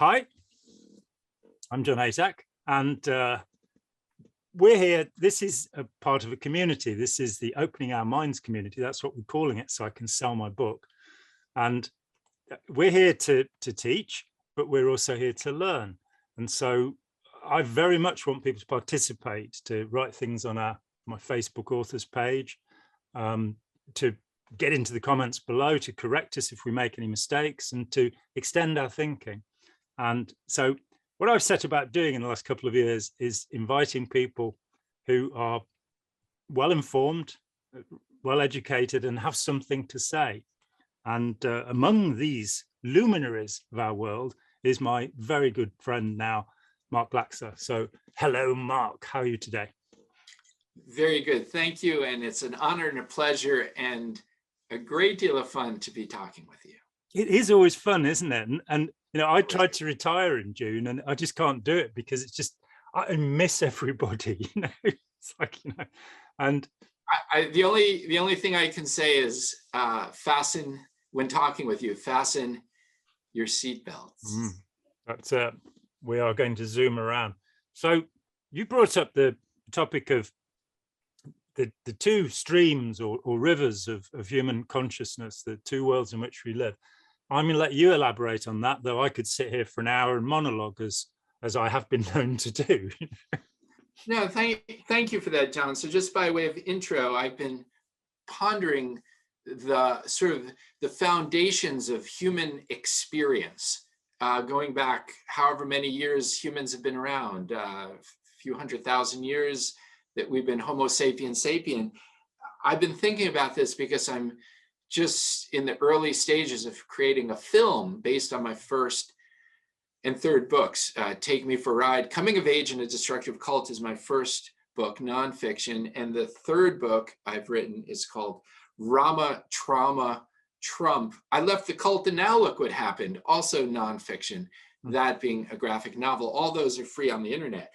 Hi, I'm John Isaac, and we're here. This is a part of a community. This is the Opening Our Minds community. That's what we're calling it, so I can sell my book. And we're here to teach, but we're also here to learn. And so I very much want people to participate, to write things on my Facebook authors page, to get into the comments below, to correct us if we make any mistakes, and to extend our thinking. And so what I've set about doing in the last couple of years is inviting people who are well informed, well educated, and have something to say. And among these luminaries of our world is my very good friend now, Mark Laxer. So hello, Mark. How are you today? Very good. Thank you. And it's an honor and a pleasure and a great deal of fun to be talking with you. It is always fun, isn't it? And you know, I tried to retire in June and I just can't do it because it's just, I miss everybody, you know, it's like, you know, and the only thing I can say is when talking with you, fasten your seatbelts. That's we are going to zoom around. So you brought up the topic of the two streams or rivers of human consciousness, the two worlds in which we live. I'm going to let you elaborate on that, though I could sit here for an hour and monologue as I have been known to do. No, thank you for that, John. So just by way of intro, I've been pondering the sort of the foundations of human experience, going back however many years humans have been around, a few 100,000 years that we've been Homo sapiens sapien. I've been thinking about this because I'm just in the early stages of creating a film based on my first and third books. Take Me for a Ride, Coming of Age in a Destructive Cult is my first book, nonfiction. And the third book I've written is called Rama, Trauma, Trump. I left the cult and now look what happened, also nonfiction, that being a graphic novel. All those are free on the internet.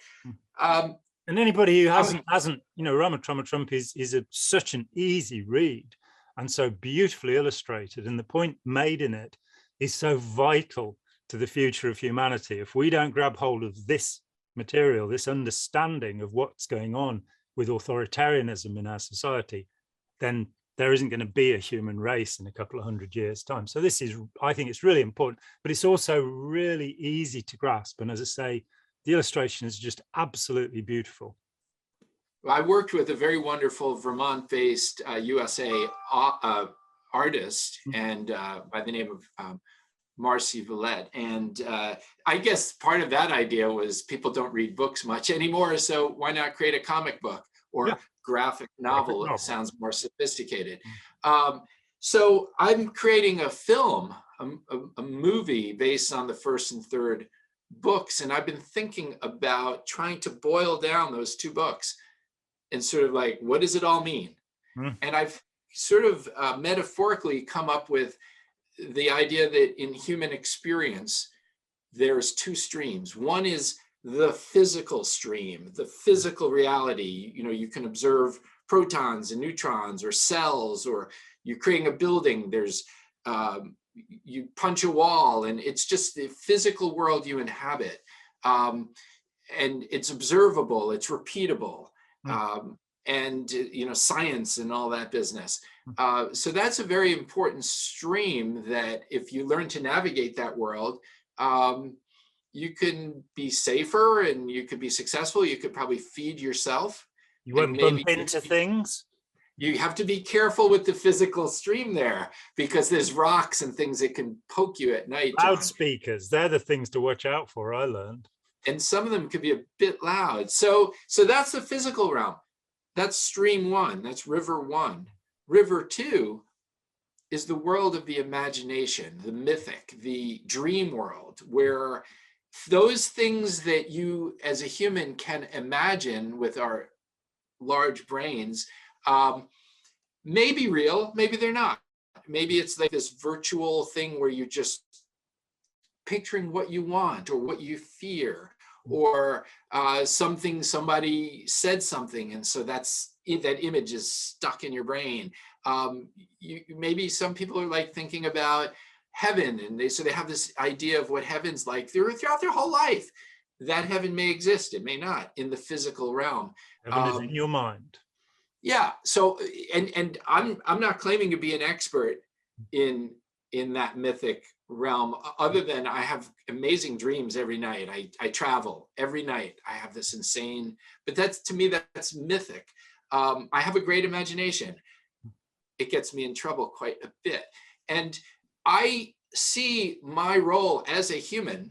And anybody who hasn't, you know, Rama, Trauma, Trump is such an easy read and so beautifully illustrated. And the point made in it is so vital to the future of humanity. If we don't grab hold of this material, this understanding of what's going on with authoritarianism in our society, then there isn't going to be a human race in a couple of 100 years' time. So this is, I think it's really important, but it's also really easy to grasp. And as I say, the illustration is just absolutely beautiful. I worked with a very wonderful Vermont-based USA artist, and by the name of Marcy Villette. And I guess part of that idea was people don't read books much anymore, so why not create a comic book or graphic novel? It sounds more sophisticated. So I'm creating a film, a movie based on the first and third books, and I've been thinking about trying to boil down those two books and sort of like, what does it all mean? And I've sort of metaphorically come up with the idea that in human experience, there's two streams. One is the physical stream, the physical reality. You know, you can observe protons and neutrons or cells, or you're creating a building. There's, you punch a wall, and it's just the physical world you inhabit. And it's observable, it's repeatable. And you know, science and all that business. So that's a very important stream that if you learn to navigate that world, you can be safer and you could be successful. You could probably feed yourself. You won't bump into things. You have to be careful with the physical stream there because there's rocks and things that can poke you at night. Loudspeakers, they're the things to watch out for, I learned. And some of them could be a bit loud. So that's the physical realm. That's stream one, that's river one. River two is the world of the imagination, the mythic, the dream world, where those things that you as a human can imagine with our large brains may be real, maybe they're not. Maybe it's like this virtual thing where you're just picturing what you want or what you fear, or somebody said something, and so that image is stuck in your brain. Maybe some people are like thinking about heaven, and they have this idea of what heaven's like throughout their whole life. That heaven may exist, it may not, in the physical realm. Heaven is in your mind. Yeah. So, and I'm not claiming to be an expert in that mythic realm, other than I have amazing dreams every night. I travel every night. I have this insane, but that's, to me, that's mythic. I have a great imagination. It gets me in trouble quite a bit. And I see my role as a human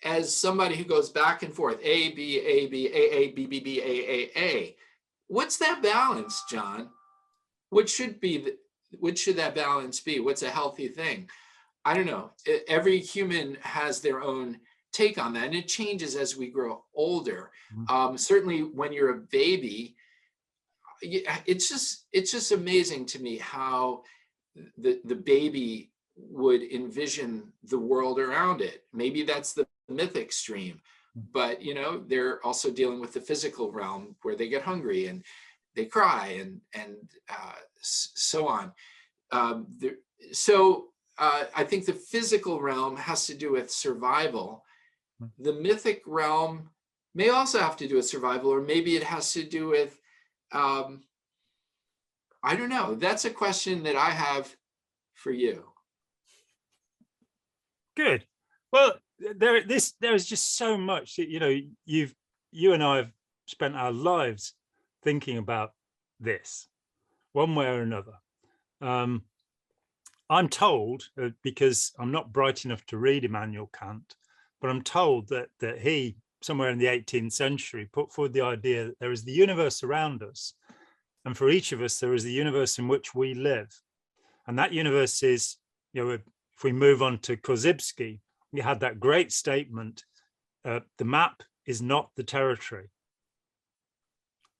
as somebody who goes back and forth, A, B, A, B, A, A, B, B, B, A, A, A. What's that balance, John? What should that balance be? What's a healthy thing? I don't know. Every human has their own take on that, and it changes as we grow older. Certainly when you're a baby, it's just amazing to me how the baby would envision the world around it. Maybe that's the mythic stream, but they're also dealing with the physical realm where they get hungry and they cry and so on. I think the physical realm has to do with survival. The mythic realm may also have to do with survival, or maybe it has to do with, I don't know. That's a question that I have for you. Good. Well, there's just so much that, you and I have spent our lives thinking about this one way or another. I'm told, because I'm not bright enough to read Immanuel Kant, but I'm told that he, somewhere in the 18th century, put forward the idea that there is the universe around us, and for each of us there is the universe in which we live, and that universe is, if we move on to Korzybski, we had that great statement, the map is not the territory.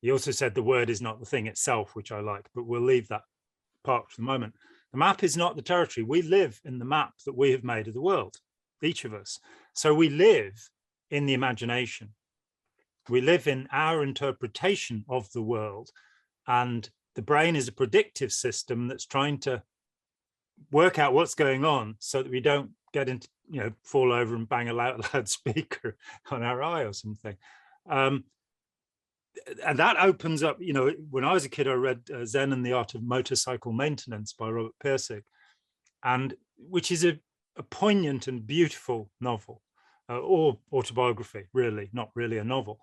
He also said the word is not the thing itself, which I like, but we'll leave that part for the moment. The map is not the territory. We live in the map that we have made of the world, each of us. So we live in the imagination. We live in our interpretation of the world, and the brain is a predictive system that's trying to work out what's going on so that we don't get into, fall over and bang a loudspeaker on our eye or something. And that opens up, when I was a kid, I read Zen and the Art of Motorcycle Maintenance by Robert Pirsig, and which is a poignant and beautiful novel, or autobiography, really, not really a novel.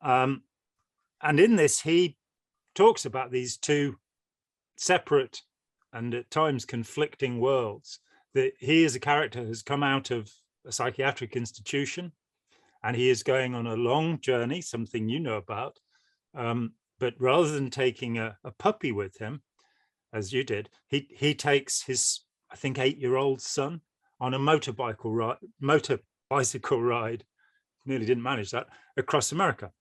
And in this, he talks about these two separate and at times conflicting worlds. That he, as a character, has come out of a psychiatric institution, and he is going on a long journey, something you know about. But rather than taking a puppy with him, as you did, he takes his, I think, 8-year-old son on a motorbicycle ride, nearly didn't manage that, across America.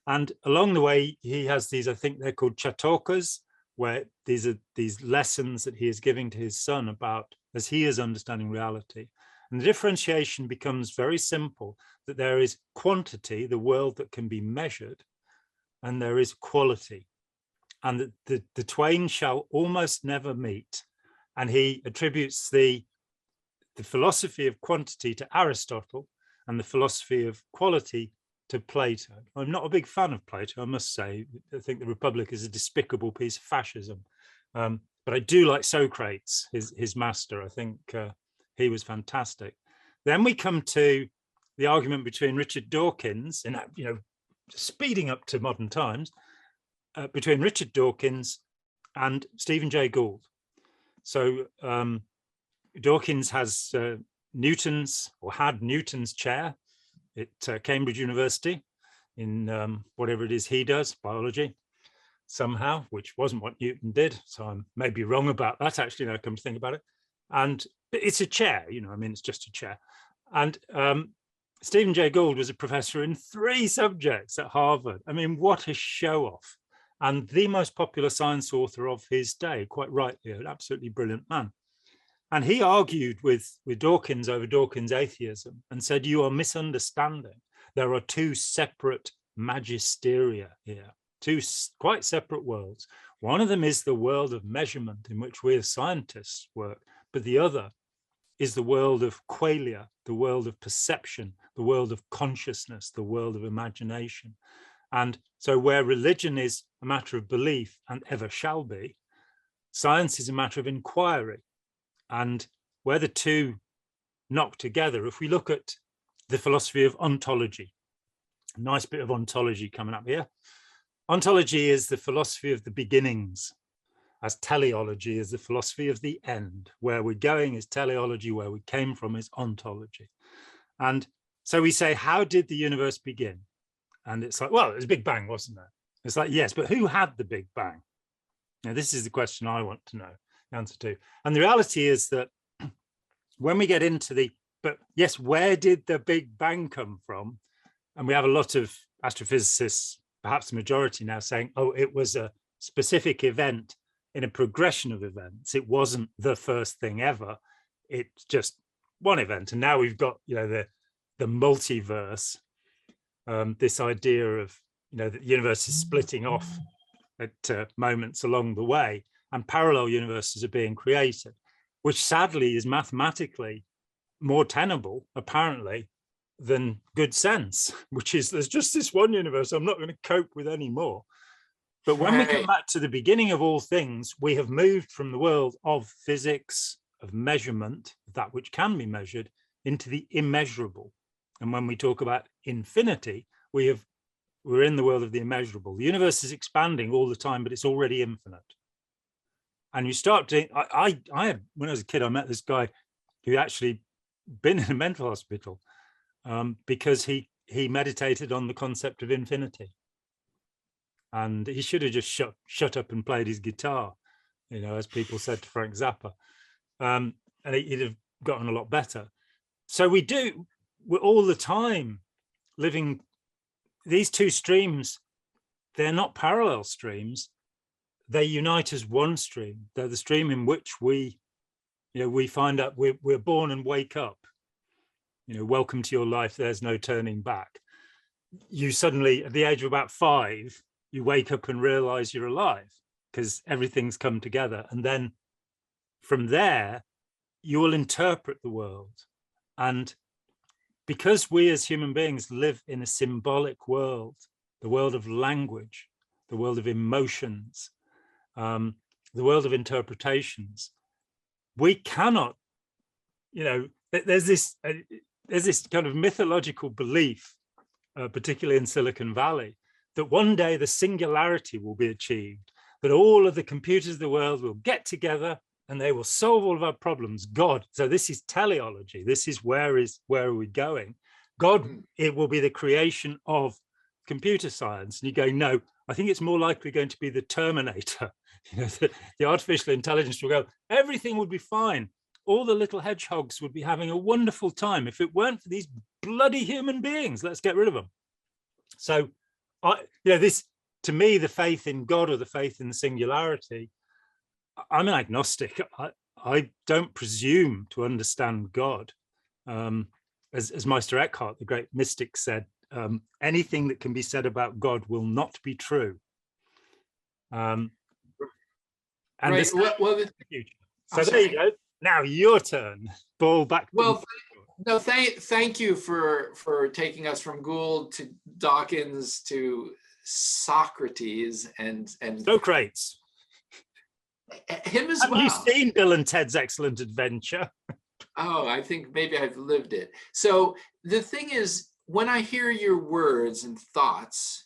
And along the way, he has these, I think they're called chatokas, where these are these lessons that he is giving to his son about, as he is understanding reality. And the differentiation becomes very simple, that there is quantity, the world that can be measured, and there is quality, and that the twain shall almost never meet. And he attributes the philosophy of quantity to Aristotle and the philosophy of quality to Plato. I'm not a big fan of Plato, I must say. I think the Republic is a despicable piece of fascism. But I do like Socrates, his master. I think he was fantastic. Then we come to the argument between Richard Dawkins, and speeding up to modern times, between Richard Dawkins and Stephen Jay Gould. So Dawkins has Newton's, or had Newton's chair at Cambridge University in whatever it is he does, biology, somehow, which wasn't what Newton did. So I'm maybe wrong about that, actually, now I come to think about it. And it's a chair, it's just a chair. And Stephen Jay Gould was a professor in 3 subjects at Harvard. What a show off. And the most popular science author of his day, quite rightly, an absolutely brilliant man. And he argued with Dawkins over Dawkins' atheism and said, you are misunderstanding. There are 2 separate magisteria here, 2 quite separate worlds. One of them is the world of measurement in which we as scientists work, but the other is the world of qualia, the world of perception, the world of consciousness, the world of imagination. And so where religion is a matter of belief and ever shall be, science is a matter of inquiry. And where the two knock together, if we look at the philosophy of ontology, a nice bit of ontology coming up here. Ontology is the philosophy of the beginnings, as teleology is the philosophy of the end. Where we're going is teleology, where we came from is ontology. And so we say, how did the universe begin? And it's like, well, it was a big bang, wasn't there? It's like, yes, but who had the big bang? Now, this is the question I want to know the answer to. And the reality is that when we get into but yes, where did the big bang come from? And we have a lot of astrophysicists, perhaps the majority now, saying, oh, it was a specific event in a progression of events. It wasn't the first thing ever. It's just one event. And now we've got, the multiverse, this idea of, that the universe is splitting off at moments along the way, and parallel universes are being created, which sadly is mathematically more tenable, apparently, than good sense, which is there's just this one universe. I'm not going to cope with any more. But when we come back to the beginning of all things, we have moved from the world of physics, of measurement, that which can be measured, into the immeasurable. And when we talk about infinity, we're in the world of the immeasurable. The universe is expanding all the time, but it's already infinite. And you start to, when I was a kid, I met this guy who actually been in a mental hospital because he meditated on the concept of infinity. And he should have just shut up and played his guitar, as people said to Frank Zappa. And he'd have gotten a lot better. So we're all the time living these two streams. They're not parallel streams. They unite as one stream. They're the stream in which we find out we're born and wake up. Welcome to your life. There's no turning back. You suddenly, at the age of about 5, you wake up and realize you're alive because everything's come together. And then from there, you will interpret the world. And because we as human beings live in a symbolic world, the world of language, the world of emotions, the world of interpretations, we cannot, there's this kind of mythological belief, particularly in Silicon Valley, that one day the singularity will be achieved, that all of the computers of the world will get together and they will solve all of our problems. God, so this is teleology. This is where are we going? God, it will be the creation of computer science. And you go, no, I think it's more likely going to be the Terminator. The artificial intelligence will go, everything would be fine. All the little hedgehogs would be having a wonderful time. If it weren't for these bloody human beings, let's get rid of them. So, this, to me, the faith in God or the faith in the singularity, I'm an agnostic. I don't presume to understand God. As Meister Eckhart, the great mystic, said, anything that can be said about God will not be true. And right. So there you go. Now your turn. Ball back. Well, no, thank you for taking us from Gould to Dawkins to Socrates and Socrates. Him as Have well. you seen Bill and Ted's Excellent Adventure? Oh, I think maybe I've lived it. So the thing is, when I hear your words and thoughts,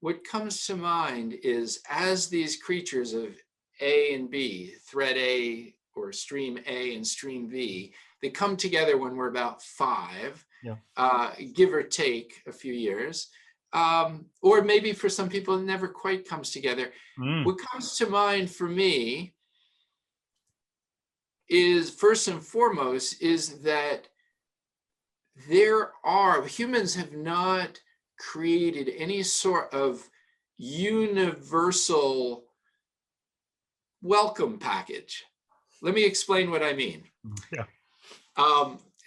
what comes to mind is, as these creatures of A and B, thread A or stream A and stream B, they come together when we're about 5, give or take a few years. Or maybe for some people, it never quite comes together. What comes to mind for me is, first and foremost, is that humans have not created any sort of universal welcome package. Let me explain what I mean. Yeah.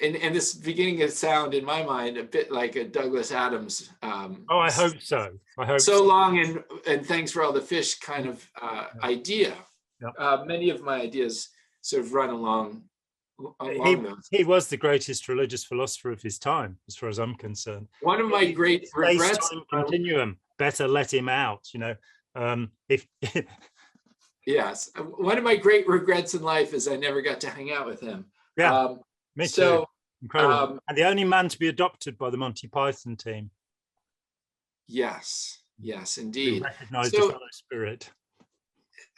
And this beginning to sound, in my mind, a bit like a Douglas Adams. I hope so. So long and thanks for all the fish kind of idea. Yeah. Many of my ideas sort of run along He, those. he was the greatest religious philosopher of his time, as far as I'm concerned. One of my great regrets. Space-time continuum, better let him out, you know. If Yes, one of my great regrets in life is I never got to hang out with him. Yeah, me too. Incredible. And the only man to be adopted by the Monty Python team. Yes, indeed. He recognized a fellow spirit.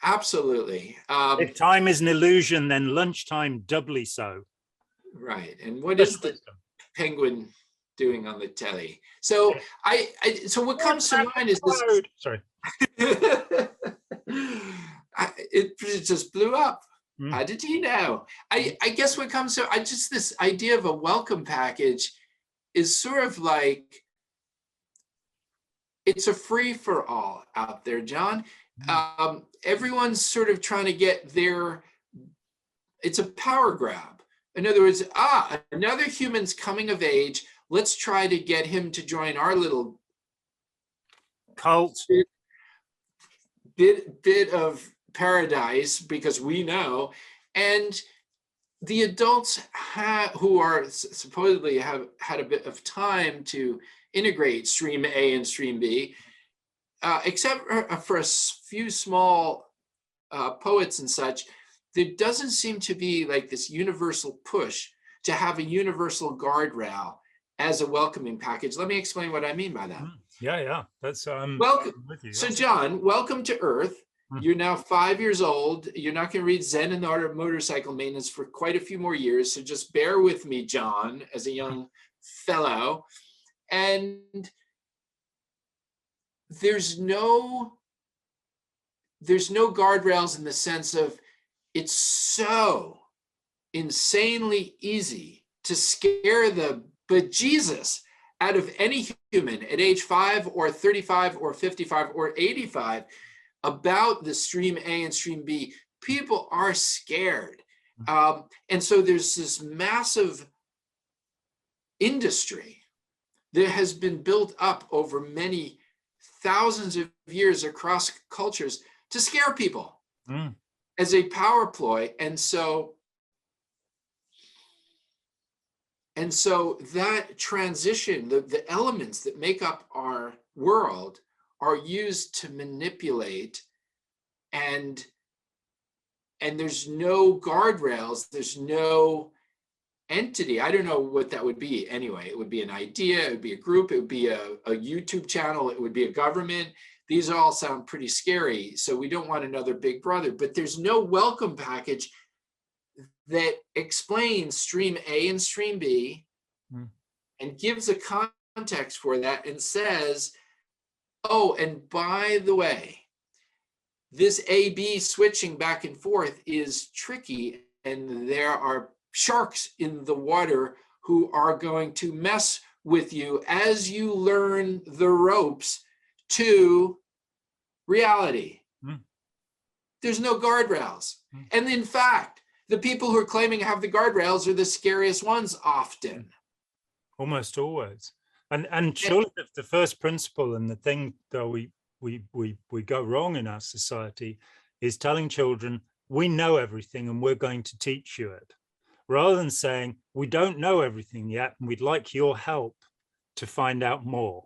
Absolutely. If time is an illusion, then lunchtime doubly so. Right. And what is the penguin doing on the telly? So so what comes to mind is this. Sorry. It just blew up. How did he know? I guess what comes to just this idea of a welcome package is sort of like it's a free for all out there, John. Everyone's sort of trying to get it's a power grab. In other words, another human's coming of age. Let's try to get him to join our little cult bit of paradise, because we know. And the adults who are supposedly have had a bit of time to integrate stream A and stream B, except for a few small poets and such, there doesn't seem to be like this universal push to have a universal guardrail as a welcoming package. Let me explain what I mean by that. Yeah, that's welcome. With you. So John, welcome to Earth. You're now 5 years old. You're not going to read Zen and the Art of Motorcycle Maintenance for quite a few more years. So just bear with me, John, as a young fellow. And there's no guardrails in the sense of it's so insanely easy to scare the bejesus out of any human at age 5 or 35 or 55 or 85 about the stream A and stream B. People are scared. And so there's this massive industry that has been built up over many thousands of years across cultures to scare people as a power ploy. And so that transition, the elements that make up our world are used to manipulate, and there's no guardrails, there's no entity. I don't know what that would be anyway. It would be an idea, it would be a group, it would be a YouTube channel, it would be a government. These all sound pretty scary, so we don't want another big brother, but there's no welcome package that explains stream A and stream B and gives a context for that and says, oh, and by the way, this A-B switching back and forth is tricky, and there are sharks in the water who are going to mess with you as you learn the ropes to reality. There's no guardrails. And in fact, the people who are claiming to have the guardrails are the scariest ones often. Almost always. And surely the first principle and the thing that we go wrong in our society is telling children, we know everything and we're going to teach you it, rather than saying, we don't know everything yet and we'd like your help to find out more.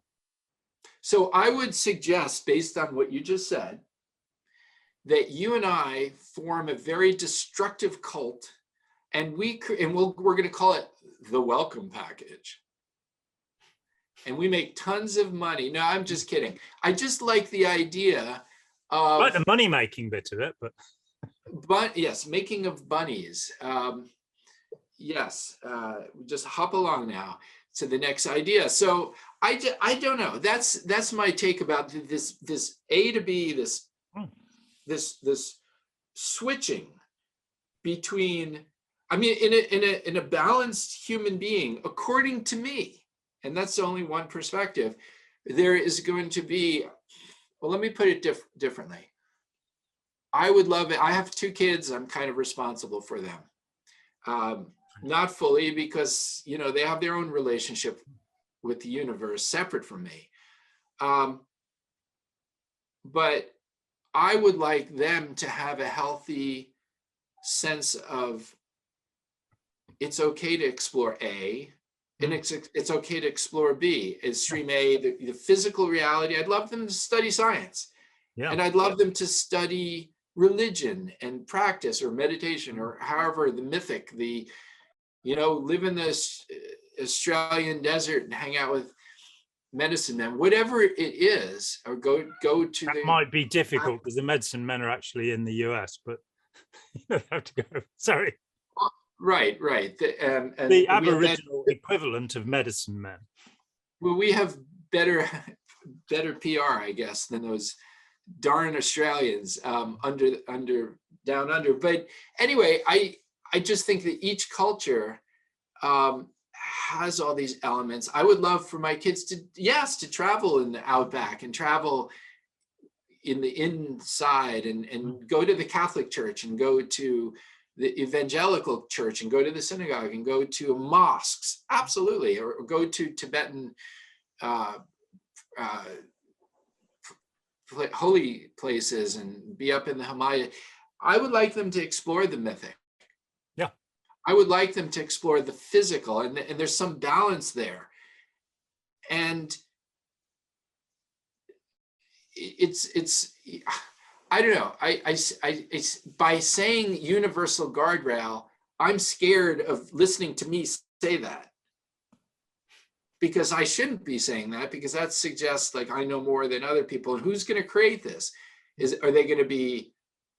So I would suggest, based on what you just said, that you and I form a very destructive cult, and we're going to call it the welcome package. And we make tons of money. No, I'm just kidding. I just like the idea of like the money-making bit of it, but yes, making of bunnies. Yes, just hop along now to the next idea. So I don't know. That's my take about this A to B, this switching between. I mean, in a balanced human being, according to me, and that's only one perspective, there is going to be. Well, let me put it differently. I would love it. I have 2 kids. I'm kind of responsible for them. Not fully, because they have their own relationship with the universe separate from me. But I would like them to have a healthy sense of it's okay to explore A, and it's okay to explore B. Is stream A the physical reality? I'd love them to study science, and I'd love them to study religion and practice or meditation or however the mythic, live in this Australian desert and hang out with medicine men, whatever it is, or go to that might be difficult because the medicine men are actually in the US, but you don't have to go. Sorry. Right. And the Aboriginal equivalent of medicine men. Well, we have better PR, I guess, than those darn Australians down under. But anyway, I just think that each culture has all these elements. I would love for my kids to travel in the outback and travel in the inside and go to the Catholic Church and go to the evangelical church and go to the synagogue and go to mosques, absolutely, or go to Tibetan holy places and be up in the Himalaya. I would like them to explore the mythic. Yeah. I would like them to explore the physical, and there's some balance there. And it's I don't know. I by saying universal guardrail, I'm scared of listening to me say that, because I shouldn't be saying that, because that suggests like I know more than other people. And who's going to create this? Are they going to be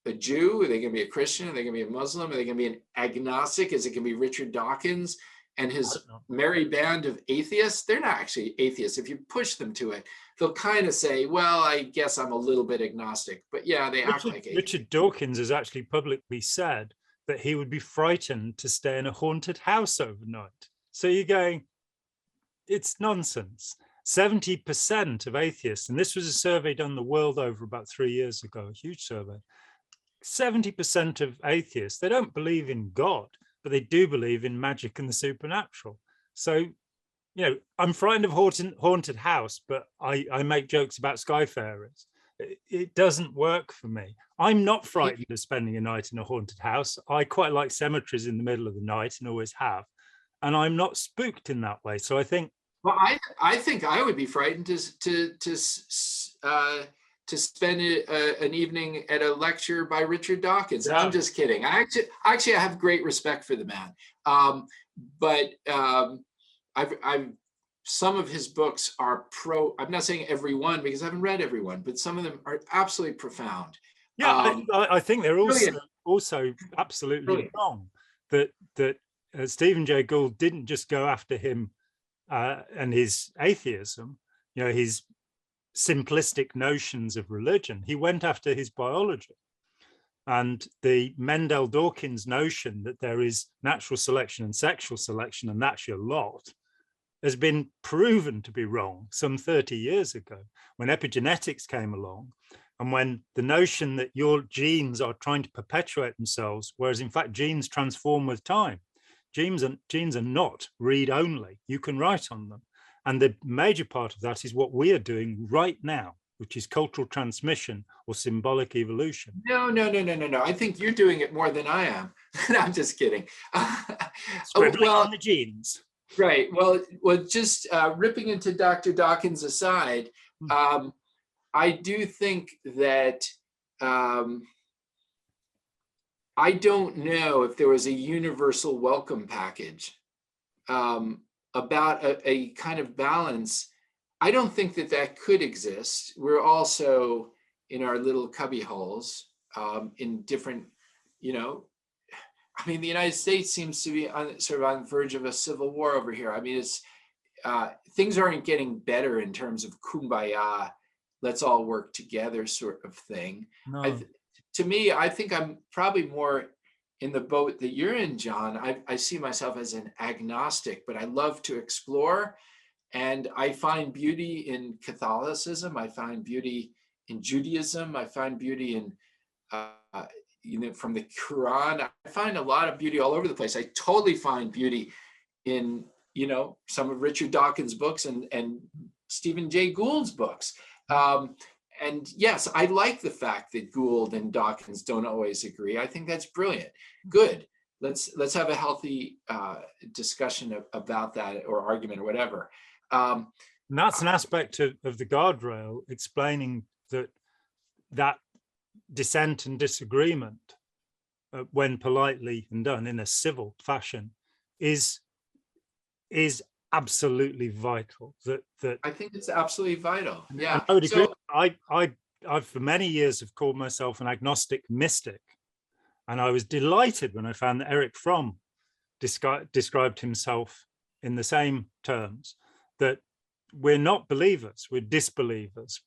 a Jew? Are they going to be a Christian? Are they going to be a Muslim? Are they going to be an agnostic? Is it going to be Richard Dawkins and his merry band of atheists? They're not actually atheists. If you push them to it, they'll kind of say, well, I guess I'm a little bit agnostic. But yeah, they act like atheists. Richard Dawkins has actually publicly said that he would be frightened to stay in a haunted house overnight. So you're going, it's nonsense. 70% of atheists, and this was a survey done the world over about 3 years ago, a huge survey. 70% of atheists, they don't believe in God, but they do believe in magic and the supernatural. So, I'm frightened of haunted house, but I make jokes about skyfarers. It doesn't work for me. I'm not frightened of spending a night in a haunted house. I quite like cemeteries in the middle of the night and always have. And I'm not spooked in that way. So I think. Well, I think I would be frightened to spend an evening at a lecture by Richard Dawkins. Yeah. I'm just kidding. I have great respect for the man. But I've some of his books are I'm not saying every one because I haven't read every one, but some of them are absolutely profound. Yeah, I think they're also absolutely brilliant. Wrong. That Stephen Jay Gould didn't just go after him and his atheism, his simplistic notions of religion. He went after his biology. And the Mendel-Dawkins notion that there is natural selection and sexual selection, and that's your lot, has been proven to be wrong some 30 years ago when epigenetics came along, and when the notion that your genes are trying to perpetuate themselves, whereas in fact genes transform with time. Genes are not read-only. You can write on them. And the major part of that is what we are doing right now, which is cultural transmission or symbolic evolution. No. I think you're doing it more than I am. No, I'm just kidding. Scribbling on the genes. Right. Well, just ripping into Dr. Dawkins aside, I do think that I don't know if there was a universal welcome package about a kind of balance. I don't think that could exist. We're also in our little cubby holes in different, the United States seems to be on the verge of a civil war over here. I mean, it's things aren't getting better in terms of kumbaya, let's all work together sort of thing. No. To me, I think I'm probably more in the boat that you're in, John. I see myself as an agnostic, but I love to explore. And I find beauty in Catholicism. I find beauty in Judaism. I find beauty in, from the Quran. I find a lot of beauty all over the place. I totally find beauty in, some of Richard Dawkins' books and Stephen Jay Gould's books. and yes, I like the fact that Gould and Dawkins don't always agree. I think that's brilliant. Good. Let's have a healthy discussion about that, or argument, or whatever. And that's an aspect of the guardrail, explaining that dissent and disagreement, when politely and done in a civil fashion, is absolutely vital. That I think it's absolutely vital. Yeah. I would agree. I've for many years have called myself an agnostic mystic, and I was delighted when I found that Erich Fromm described himself in the same terms, that we're not believers, we're disbelievers,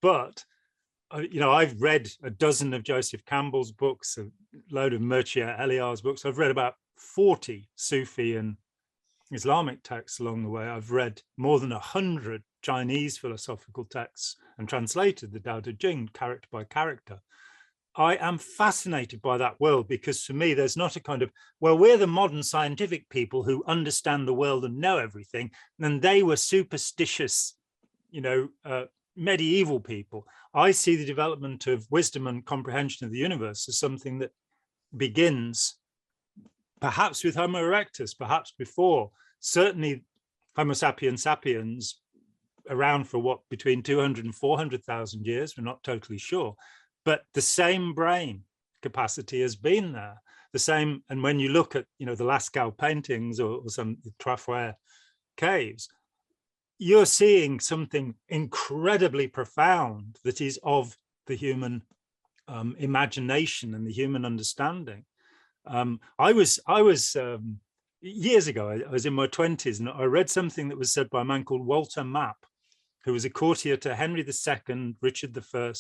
but I've read a dozen of Joseph Campbell's books, a load of Mircea Elia's books. I've read about 40 Sufi and Islamic texts along the way. I've read more than 100 Chinese philosophical texts and translated the Tao Te Ching character by character. I am fascinated by that world, because for me, there's not a kind of, well, we're the modern scientific people who understand the world and know everything, and they were superstitious, medieval people. I see the development of wisdom and comprehension of the universe as something that begins perhaps with Homo erectus, perhaps before, certainly Homo sapiens sapiens, around for what, between 200 and 400,000 years, we're not totally sure, but the same brain capacity has been there, the same. And when you look at, the Lascaux paintings or some Trafouer caves, you're seeing something incredibly profound that is of the human imagination and the human understanding. I was years ago, I was in my 20s, and I read something that was said by a man called Walter Map, who was a courtier to Henry II, Richard I,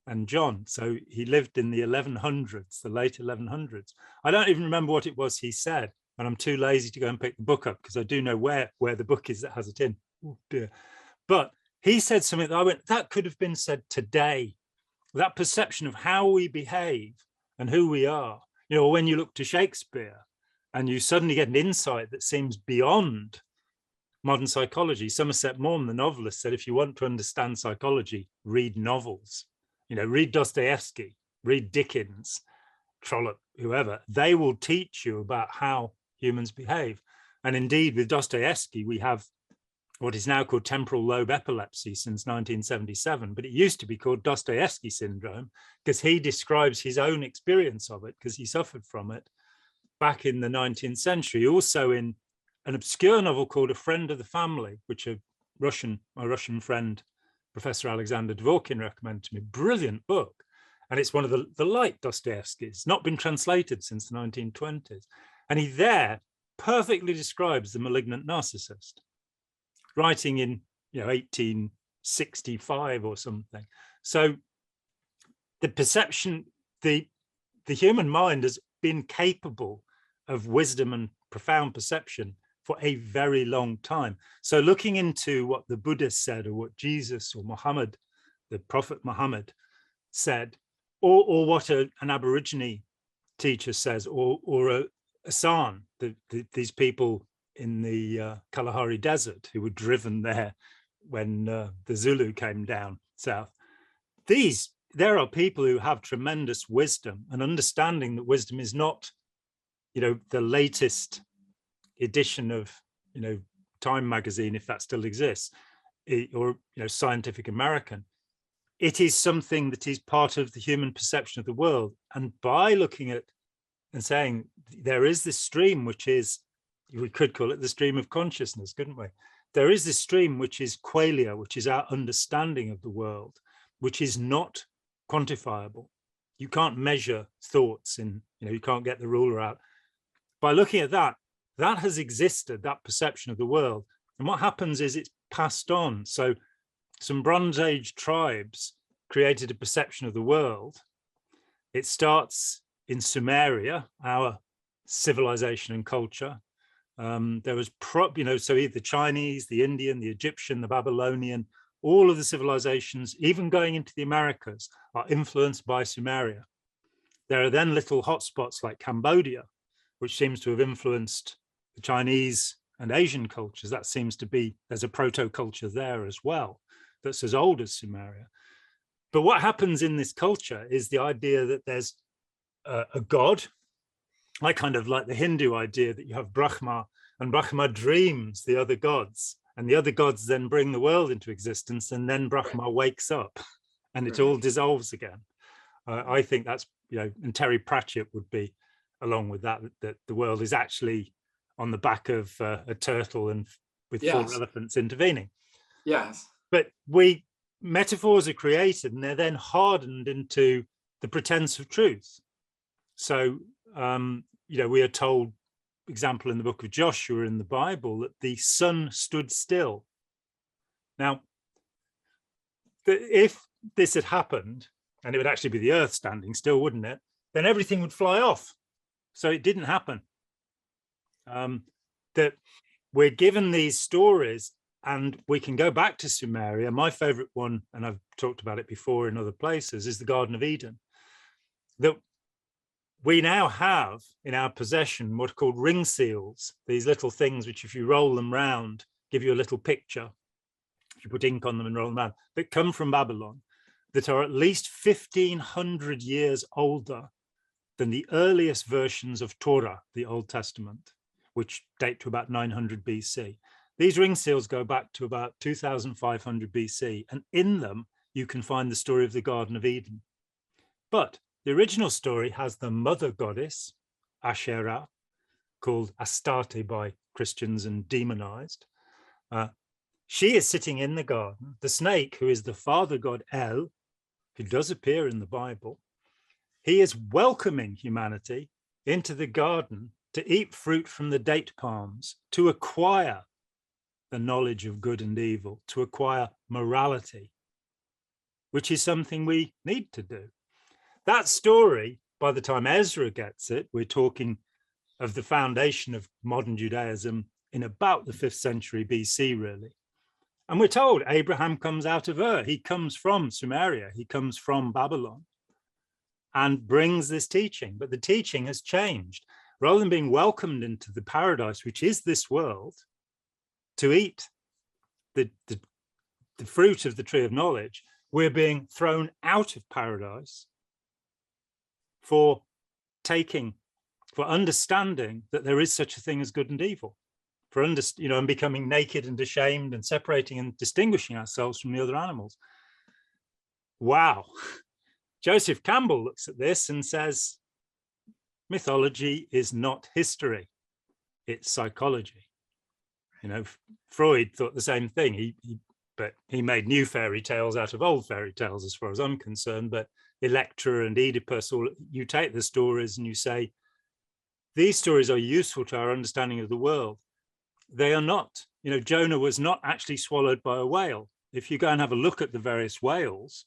and John. So he lived in the 1100s, the late 1100s. I don't even remember what it was he said, and I'm too lazy to go and pick the book up, because I do know where the book is that has it in. Oh dear. But he said something that I went, that could have been said today. That perception of how we behave and who we are. When you look to Shakespeare and you suddenly get an insight that seems beyond modern psychology. Somerset Maugham, the novelist, said, if you want to understand psychology, read novels. Read Dostoevsky, read Dickens, Trollope, whoever. They will teach you about how humans behave. And indeed, with Dostoevsky, we have what is now called temporal lobe epilepsy since 1977, but it used to be called Dostoevsky syndrome, because he describes his own experience of it, because he suffered from it back in the 19th century. Also in an obscure novel called A Friend of the Family, which my Russian friend, Professor Alexander Dvorkin, recommended to me. Brilliant book. And it's one of the light Dostoevsky's, not been translated since the 1920s. And he there perfectly describes the malignant narcissist, writing in 1865 or something. So the perception, the human mind has been capable of wisdom and profound perception for a very long time. So looking into what the Buddha said, or what Jesus or Muhammad, the Prophet Muhammad said, or what an Aborigine teacher says, or a San, these people in the Kalahari Desert who were driven there when the Zulu came down south. There are people who have tremendous wisdom and understanding that wisdom is not, the latest edition of, Time magazine, if that still exists, or, Scientific American. It is something that is part of the human perception of the world. And by looking at and saying there is this stream, which is, we could call it the stream of consciousness, couldn't we? There is this stream which is qualia, which is our understanding of the world, which is not quantifiable. You can't measure thoughts in, you can't get the ruler out. By looking at that has existed, that perception of the world. And what happens is it's passed on. So some Bronze Age tribes created a perception of the world. It starts in Sumeria, our civilization and culture. There was, so the Chinese, the Indian, the Egyptian, the Babylonian, all of the civilizations, even going into the Americas, are influenced by Sumeria. There are then little hotspots like Cambodia, which seems to have influenced the Chinese and Asian cultures. That seems to be, there's a proto-culture there as well that's as old as Sumeria. But what happens in this culture is the idea that there's a god. I kind of like the Hindu idea that you have Brahma, and Brahma dreams the other gods, and the other gods then bring the world into existence, and then Brahma wakes up and it all dissolves again. I think that's, and Terry Pratchett would be along with that, that the world is actually on the back of a turtle and with four elephants intervening. Yes. But metaphors are created and they're then hardened into the pretense of truth. So, we are told, example in the book of Joshua in the Bible, that the sun stood still. Now, if this had happened, and it would actually be the earth standing still, wouldn't it? Then everything would fly off. So it didn't happen. That we're given these stories, and we can go back to Sumeria. My favorite one, and I've talked about it before in other places, is the Garden of Eden. That we now have in our possession what are called ring seals, these little things which, if you roll them round, give you a little picture. If you put ink on them and roll them around, that come from Babylon, that are at least 1,500 years older than the earliest versions of Torah, the Old Testament, which date to about 900 BC. These ring seals go back to about 2,500 BC, and in them you can find the story of the Garden of Eden. But the original story has the mother goddess, Asherah, called Astarte by Christians and demonized. She is sitting in the garden. The snake, who is the father god El, who does appear in the Bible, he is welcoming humanity into the garden to eat fruit from the date palms, to acquire the knowledge of good and evil, to acquire morality, which is something we need to do. That story, by the time Ezra gets it, we're talking of the foundation of modern Judaism in about the 5th century BC, really. And we're told Abraham comes out of Ur. He comes from Sumeria. He comes from Babylon and brings this teaching. But the teaching has changed. Rather than being welcomed into the paradise, which is this world, to eat the fruit of the tree of knowledge, we're being thrown out of paradise for understanding that there is such a thing as good and evil, and becoming naked and ashamed and separating and distinguishing ourselves from the other animals. Wow. Joseph Campbell looks at this and says, mythology is not history, it's psychology. Freud thought the same thing. But he made new fairy tales out of old fairy tales, as far as I'm concerned. But Electra and Oedipus, you take the stories and you say, these stories are useful to our understanding of the world. They are not. Jonah was not actually swallowed by a whale. If you go and have a look at the various whales,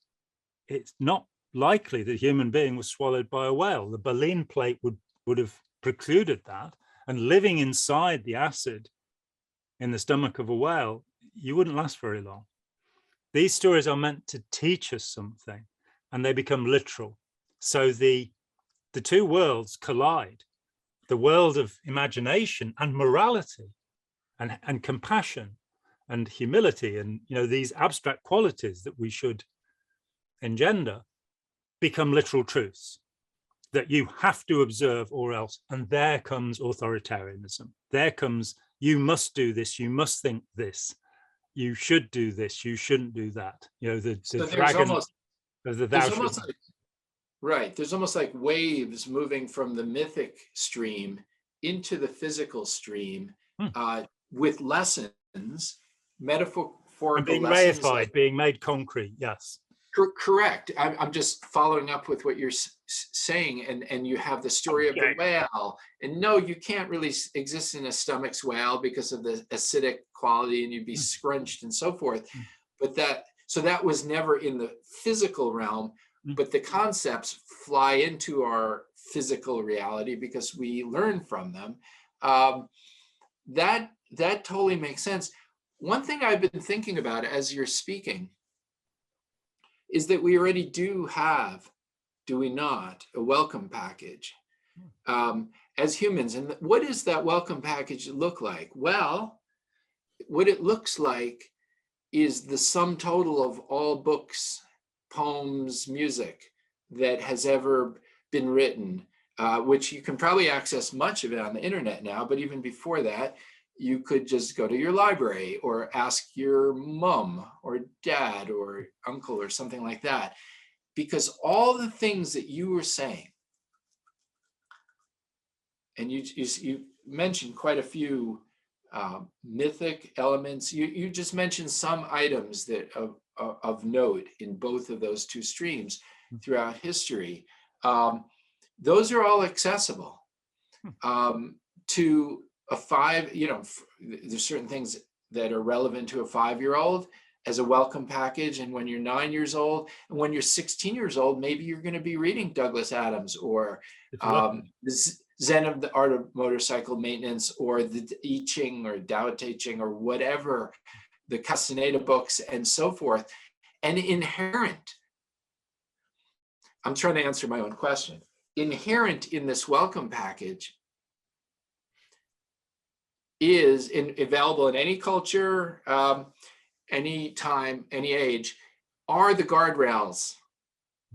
it's not likely that a human being was swallowed by a whale. The baleen plate would have precluded that. And living inside the acid in the stomach of a whale, you wouldn't last very long. These stories are meant to teach us something, and they become literal. So the two worlds collide. The world of imagination and morality and compassion and humility and these abstract qualities that we should engender become literal truths that you have to observe or else. And there comes authoritarianism. There comes, you must do this, you must think this, you should do this, you shouldn't do that. The dragon of the thou shalt. Right. There's almost like waves moving from the mythic stream into the physical stream with lessons, metaphorical and being lessons. Reified, being made concrete. Yes. Correct. I'm just following up with what you're saying. And you have the story of the whale. And no, you can't really exist in a stomach's whale because of the acidic quality and you'd be scrunched and so forth. But that was never in the physical realm. But the concepts fly into our physical reality because we learn from them. That totally makes sense. One thing I've been thinking about as you're speaking is that we already do have, do we not, a welcome package as humans. And what does that welcome package look like? Well, what it looks like is the sum total of all books poems, music that has ever been written, which you can probably access much of it on the internet now, but even before that, you could just go to your library or ask your mom or dad or uncle or something like that. Because all the things that you were saying, and you mentioned quite a few mythic elements. You just mentioned some items that of note in both of those two streams throughout history. Those are all accessible to a there's certain things that are relevant to a 5-year-old as a welcome package. And when you're 9 years old, and when you're 16 years old, maybe you're going to be reading Douglas Adams or Zen of the Art of Motorcycle Maintenance, or the I Ching or Tao Te Ching, or whatever, the Castaneda books and so forth. And inherent, I'm trying to answer my own question, inherent in this welcome package is available in any culture, any time, any age, are the guardrails.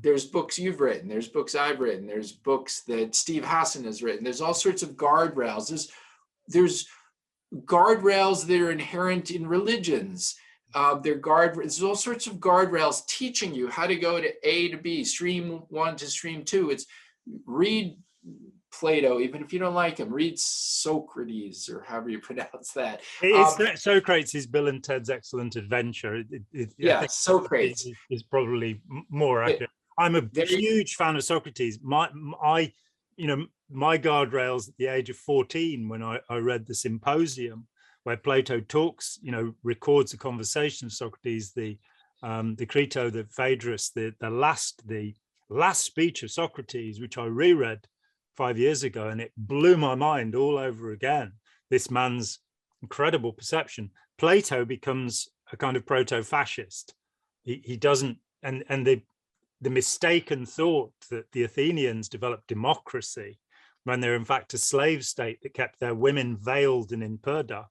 There's books you've written, there's books I've written, there's books that Steve Hassan has written. There's all sorts of guardrails. There's guardrails that are inherent in religions. There's all sorts of guardrails teaching you how to go to A to B, stream 1 to stream 2. It's read Plato, even if you don't like him, read Socrates, or however you pronounce that. It's Socrates is Bill and Ted's Excellent Adventure. Yeah, Socrates is probably more accurate. I'm a huge fan of Socrates. My guardrails at the age of 14, when I read the Symposium, where Plato talks, records a conversation of Socrates, the Crito, the Phaedrus, the last speech of Socrates, which I reread 5 years ago, and it blew my mind all over again. This man's incredible perception. Plato becomes a kind of proto-fascist. He doesn't, and the mistaken thought that the Athenians developed democracy when they're in fact a slave state that kept their women veiled and in purdah,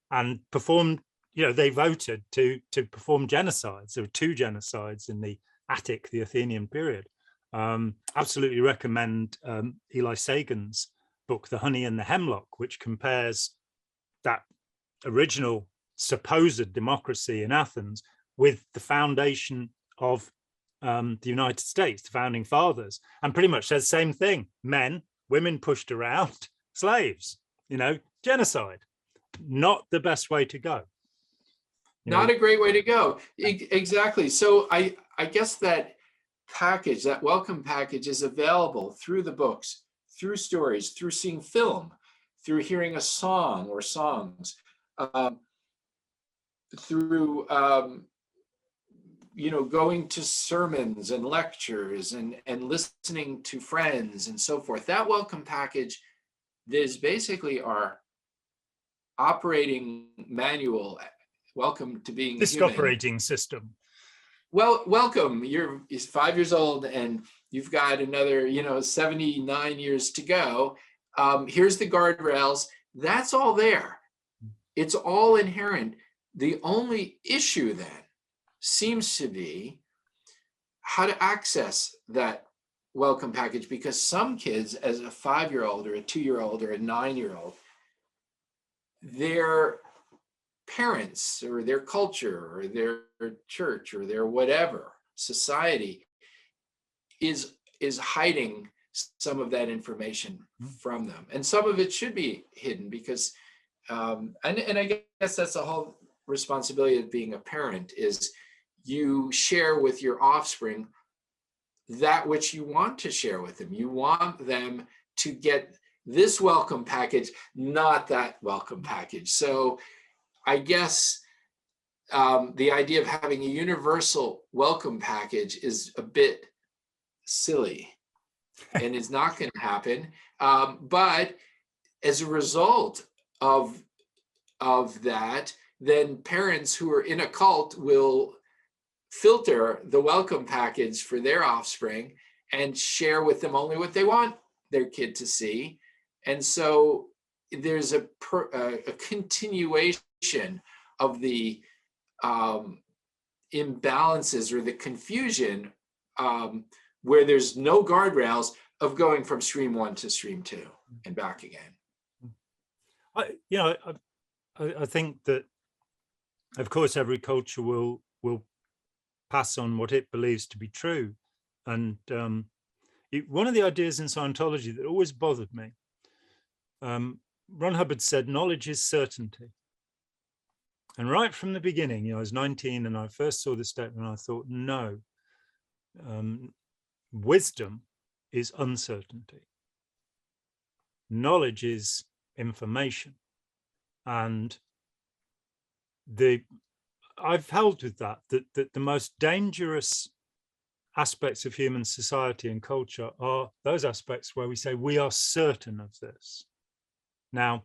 and performed, they voted to perform genocides. There were 2 genocides in the Attic, the Athenian period. Absolutely recommend Eli Sagan's book, The Honey and the Hemlock, which compares that original supposed democracy in Athens with the foundation of the United States, the founding fathers, and pretty much says the same thing. Men, women pushed around, slaves, genocide. Not the best way to go. Not a great way to go. Exactly. So I guess that package, that welcome package, is available through the books, through stories, through seeing film, through hearing a song or songs, through going to sermons and lectures and listening to friends and so forth. That welcome package is basically our operating manual. Welcome to being human. Operating system. Well, welcome. You're 5 years old and you've got another, 79 years to go. Here's the guardrails. That's all there. It's all inherent. The only issue then seems to be how to access that welcome package, because some kids, as a 5-year-old or a 2-year-old or a 9-year-old, their parents or their culture or their church or their whatever society is hiding some of that information from them, and some of it should be hidden because and I guess that's the whole responsibility of being a parent, is you share with your offspring that which you want to share with them. You want them to get this welcome package, not that welcome package. So I guess the idea of having a universal welcome package is a bit silly and is not going to happen. But as a result of that, then parents who are in a cult will filter the welcome package for their offspring and share with them only what they want their kid to see. And so there's a continuation of the imbalances or the confusion where there's no guardrails of going from stream 1 to stream 2 and back again. I think that, of course, every culture will pass on what it believes to be true. And one of the ideas in Scientology that always bothered me, Ron Hubbard said, knowledge is certainty. And right from the beginning, I was 19 and I first saw this statement and I thought, no, wisdom is uncertainty. Knowledge is information. And I've held with that the most dangerous aspects of human society and culture are those aspects where we say we are certain of this. Now,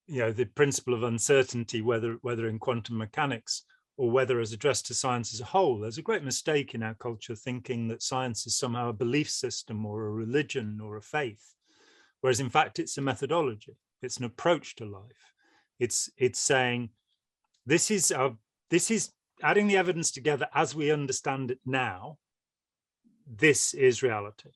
the principle of uncertainty, whether in quantum mechanics or whether as addressed to science as a whole, there's a great mistake in our culture thinking that science is somehow a belief system or a religion or a faith, whereas in fact it's a methodology, it's an approach to life. It's saying this is adding the evidence together as we understand it now. This is reality,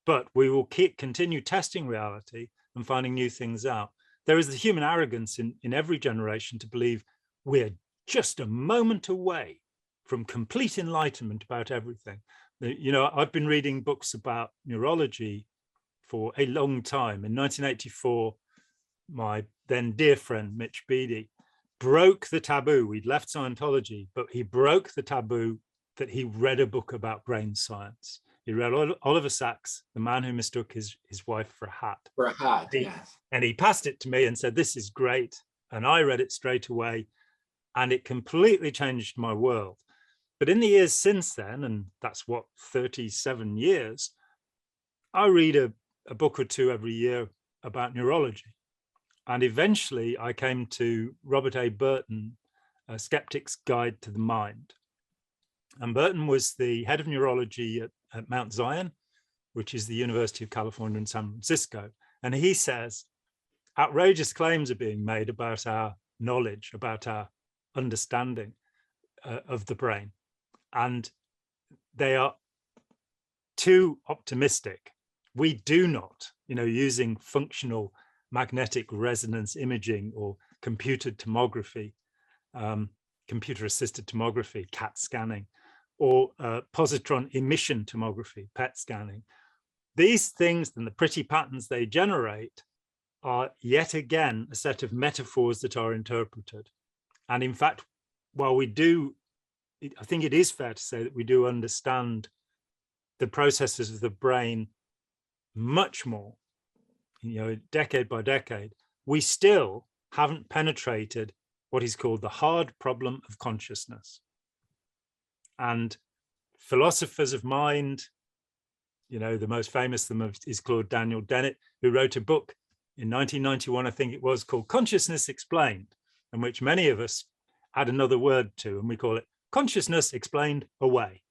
but we will continue testing reality and finding new things out. There is the human arrogance in every generation to believe we're just a moment away from complete enlightenment about everything. I've been reading books about neurology for a long time. In 1984, my then dear friend, Mitch Beattie, broke the taboo. We'd left Scientology, but he broke the taboo that he read a book about brain science. He read Oliver Sacks, The Man Who Mistook His Wife for a Hat. For a hat, yes. And he passed it to me and said, this is great. And I read it straight away. And it completely changed my world. But in the years since then, and that's what, 37 years, I read a book or two every year about neurology. And eventually I came to Robert A. Burton, A Skeptic's Guide to the Mind. And Burton was the head of neurology at Mount Zion, which is the University of California in San Francisco. And he says, outrageous claims are being made about our knowledge, about our understanding of the brain. And they are too optimistic. We do not, using functional magnetic resonance imaging or computer tomography, computer-assisted tomography, CAT scanning, or positron emission tomography, PET scanning. These things and the pretty patterns they generate are yet again a set of metaphors that are interpreted. And in fact, while we do, I think it is fair to say that we do understand the processes of the brain much more, decade by decade, we still haven't penetrated what is called the hard problem of consciousness. And philosophers of mind, the most famous of them is Claude Daniel Dennett, who wrote a book in 1991, I think it was, called Consciousness Explained, in which many of us add another word to, and we call it Consciousness Explained Away,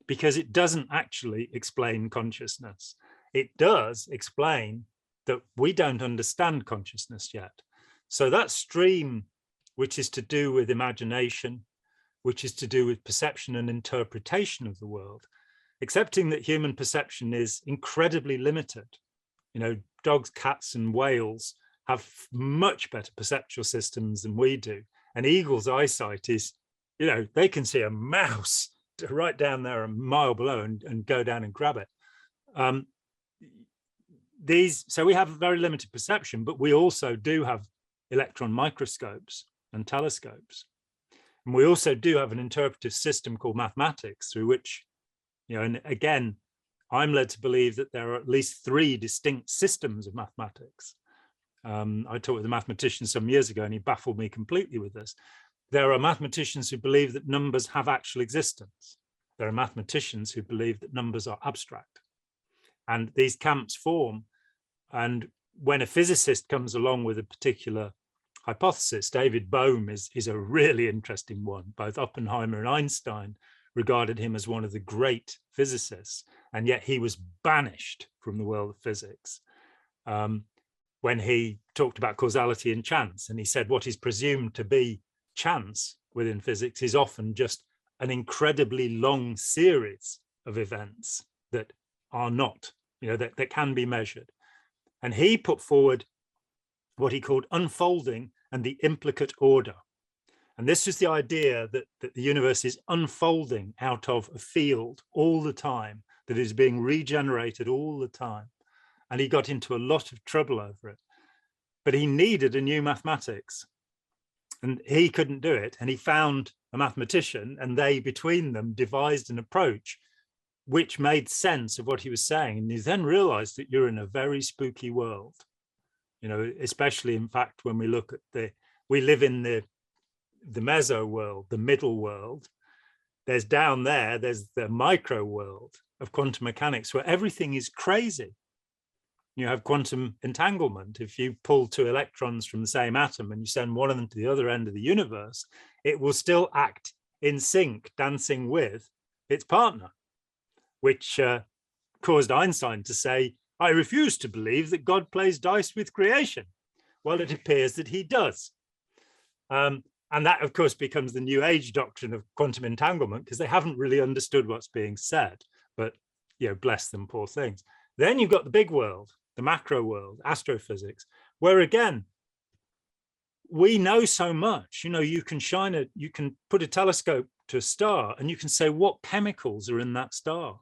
because it doesn't actually explain consciousness. It does explain that we don't understand consciousness yet. So that stream, which is to do with imagination, which is to do with perception and interpretation of the world, accepting that human perception is incredibly limited. Dogs, cats, and whales have much better perceptual systems than we do. And eagles' eyesight is, they can see a mouse right down there a mile below and go down and grab it. So we have very limited perception, but we also do have electron microscopes and telescopes. And we also do have an interpretive system called mathematics, through which, and again, I'm led to believe that there are at least 3 distinct systems of mathematics. I talked with a mathematician some years ago and he baffled me completely with this. There are mathematicians who believe that numbers have actual existence. There are mathematicians who believe that numbers are abstract. And these camps form. And when a physicist comes along with a particular hypothesis, David Bohm is a really interesting one. Both Oppenheimer and Einstein regarded him as one of the great physicists, and yet he was banished from the world of physics when he talked about causality and chance. And he said what is presumed to be chance within physics is often just an incredibly long series of events that are not, that can be measured. And he put forward what he called unfolding and the implicate order. And this is the idea that the universe is unfolding out of a field all the time, that is being regenerated all the time. And he got into a lot of trouble over it. But he needed a new mathematics. And he couldn't do it. And he found a mathematician, and they, between them, devised an approach which made sense of what he was saying. And he then realized that you're in a very spooky world, especially, in fact, when we look at we live in the meso world, the middle world. There's down there's the micro world of quantum mechanics, where everything is crazy. You have quantum entanglement. If you pull two electrons from the same atom and you send one of them to the other end of the universe, it will still act in sync, dancing with its partner, which caused Einstein to say, I refuse to believe that God plays dice with creation. Well, it appears that he does. And that, of course, becomes the New Age doctrine of quantum entanglement, because they haven't really understood what's being said. But, bless them, poor things. Then you've got the big world, the macro world, astrophysics, where, again, we know so much. You can put a telescope to a star and you can say what chemicals are in that star,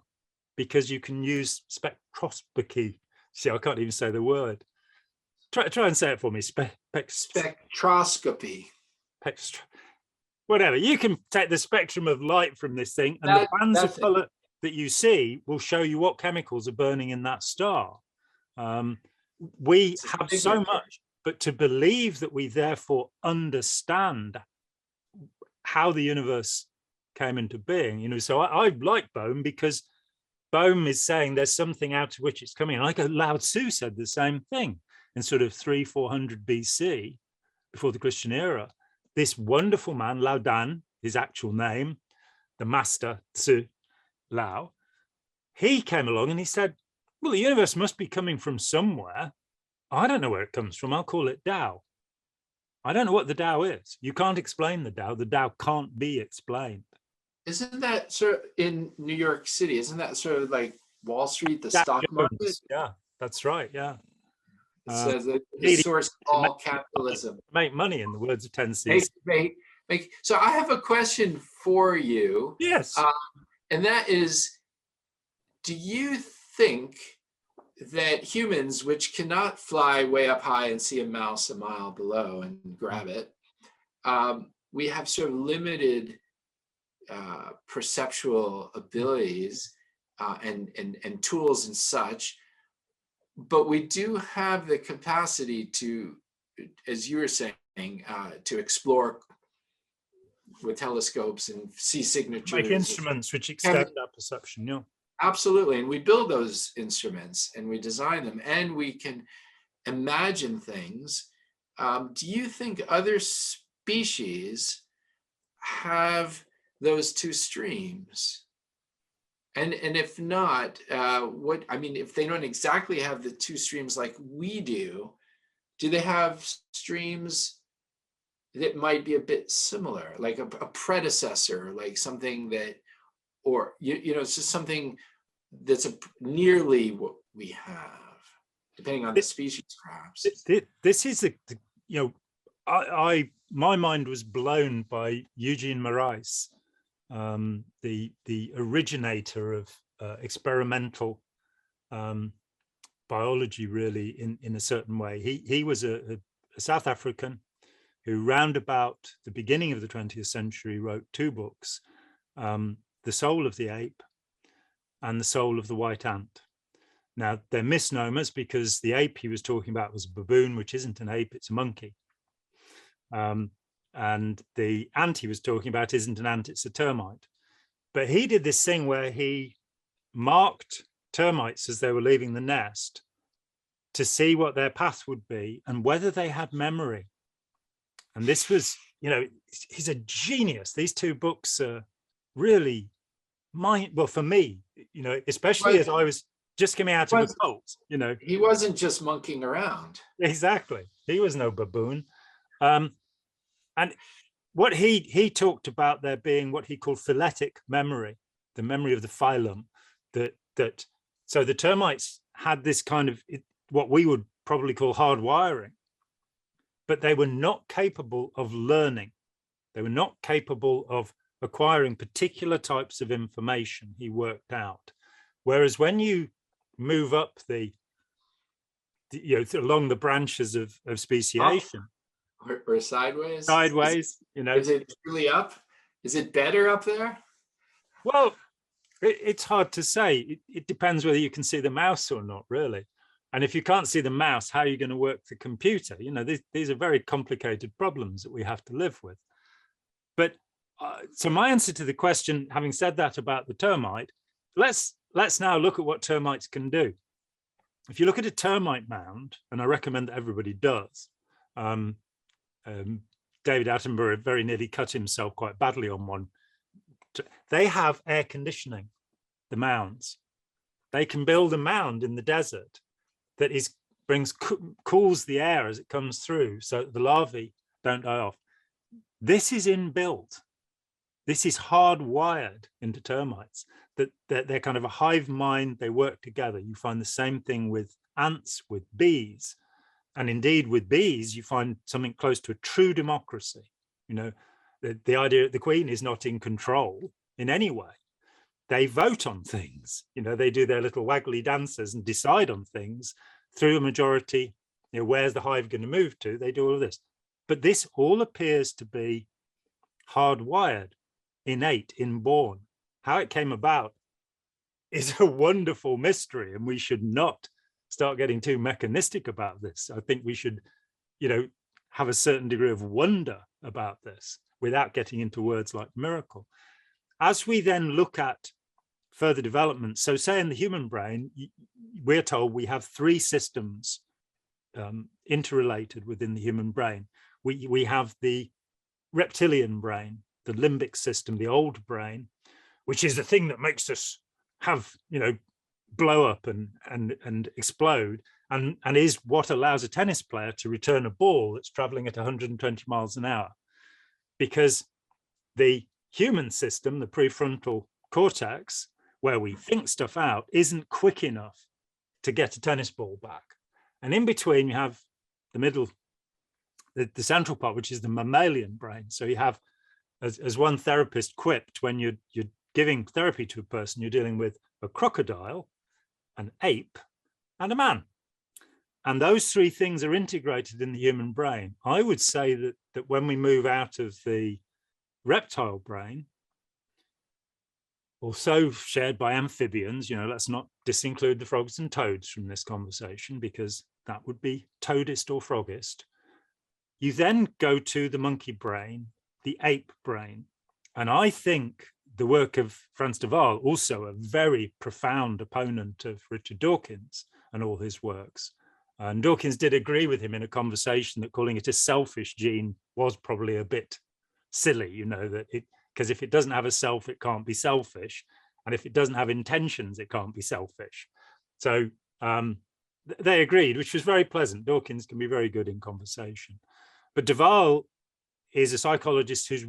because you can use spectroscopy. See, I can't even say the word. Try and say it for me. Spectroscopy. Whatever. You can take the spectrum of light from this thing, and the bands of color that you see will show you what chemicals are burning in that star. We have so much, but to believe that we therefore understand how the universe came into being, so I like Bohm, because Bohm is saying there's something out of which it's coming. And Lao Tzu said the same thing in sort of 300-400 BC, before the Christian era. This wonderful man, Lao Dan, his actual name, the master Tzu Lao, he came along and he said, well, the universe must be coming from somewhere. I don't know where it comes from. I'll call it Tao. I don't know what the Tao is. You can't explain the Tao. The Tao can't be explained. Isn't that sort of in New York City? Isn't that sort of like Wall Street, the Jack stock Jones. market? Yeah, that's right. Yeah. So the source of all capitalism. Make money, in the words of Tennessee. So I have a question for you. Yes. And that is, do you think that humans, which cannot fly way up high and see a mouse a mile below and grab it, we have sort of limited perceptual abilities and tools and such, but we do have the capacity to, as you were saying, to explore with telescopes and see signatures. Like instruments which extend our perception, yeah. Absolutely. And we build those instruments and we design them and we can imagine things. Do you think other species have those two streams? And if not, if they don't exactly have the two streams like we do they have streams that might be a bit similar, like a predecessor, like something that, or, it's just something that's nearly what we have, depending on the species, perhaps. This is my mind was blown by Eugene Morais, the originator of experimental biology, really, in a certain way. He was a South African who, round about the beginning of the 20th century, wrote two books, The Soul of the Ape and The Soul of the White Ant. Now, they're misnomers, because the ape he was talking about was a baboon, which isn't an ape, it's a monkey. And the ant he was talking about isn't an ant, it's a termite. But he did this thing where he marked termites as they were leaving the nest to see what their path would be and whether they had memory. And this was, he's a genius. These two books are really for me, especially as I was just coming out of a cult, He wasn't just monkeying around. Exactly. He was no baboon. And what he talked about there being what he called phyletic memory, the memory of the phylum, so the termites had this kind of what we would probably call hard wiring, but they were not capable of learning. They were not capable of acquiring particular types of information, he worked out. Whereas when you move up along the branches of speciation, or sideways, is it truly up? Is it better up there? Well, it's hard to say. It depends whether you can see the mouse or not, really. And if you can't see the mouse, how are you going to work the computer? These are very complicated problems that we have to live with. But so my answer to the question, having said that about the termite, let's now look at what termites can do. If you look at a termite mound, and I recommend that everybody does, David Attenborough very nearly cut himself quite badly on one. They have air conditioning, the mounds. They can build a mound in the desert that cools the air as it comes through, so the larvae don't die off. This is inbuilt. This is hardwired into termites, that they're kind of a hive mind. They work together. You find the same thing with ants, with bees. And indeed, with bees, you find something close to a true democracy. The idea that the queen is not in control in any way. They vote on things. They do their little waggly dances and decide on things through a majority. Where's the hive going to move to? They do all of this. But this all appears to be hardwired, innate, inborn. How it came about is a wonderful mystery, and we should not start getting too mechanistic about this. I think we should, have a certain degree of wonder about this without getting into words like miracle. As we then look at further development, so say in the human brain, we're told we have three systems interrelated within the human brain. We have the reptilian brain, the limbic system, the old brain, which is the thing that makes us have, blow up and explode, and is what allows a tennis player to return a ball that's traveling at 120 miles an hour. Because the human system, the prefrontal cortex, where we think stuff out, isn't quick enough to get a tennis ball back. And in between, you have the middle, the central part, which is the mammalian brain. So you have, as one therapist quipped, when you're giving therapy to a person, you're dealing with a crocodile, an ape, and a man. And those three things are integrated in the human brain. I would say that when we move out of the reptile brain, also shared by amphibians, let's not disinclude the frogs and toads from this conversation, because that would be toadist or frogist. You then go to the monkey brain, the ape brain. And I think the work of Frans de Waal, also a very profound opponent of Richard Dawkins and all his works. And Dawkins did agree with him in a conversation that calling it a selfish gene was probably a bit silly, because if it doesn't have a self, it can't be selfish. And if it doesn't have intentions, it can't be selfish. So they agreed, which was very pleasant. Dawkins can be very good in conversation. But de Waal is a psychologist who's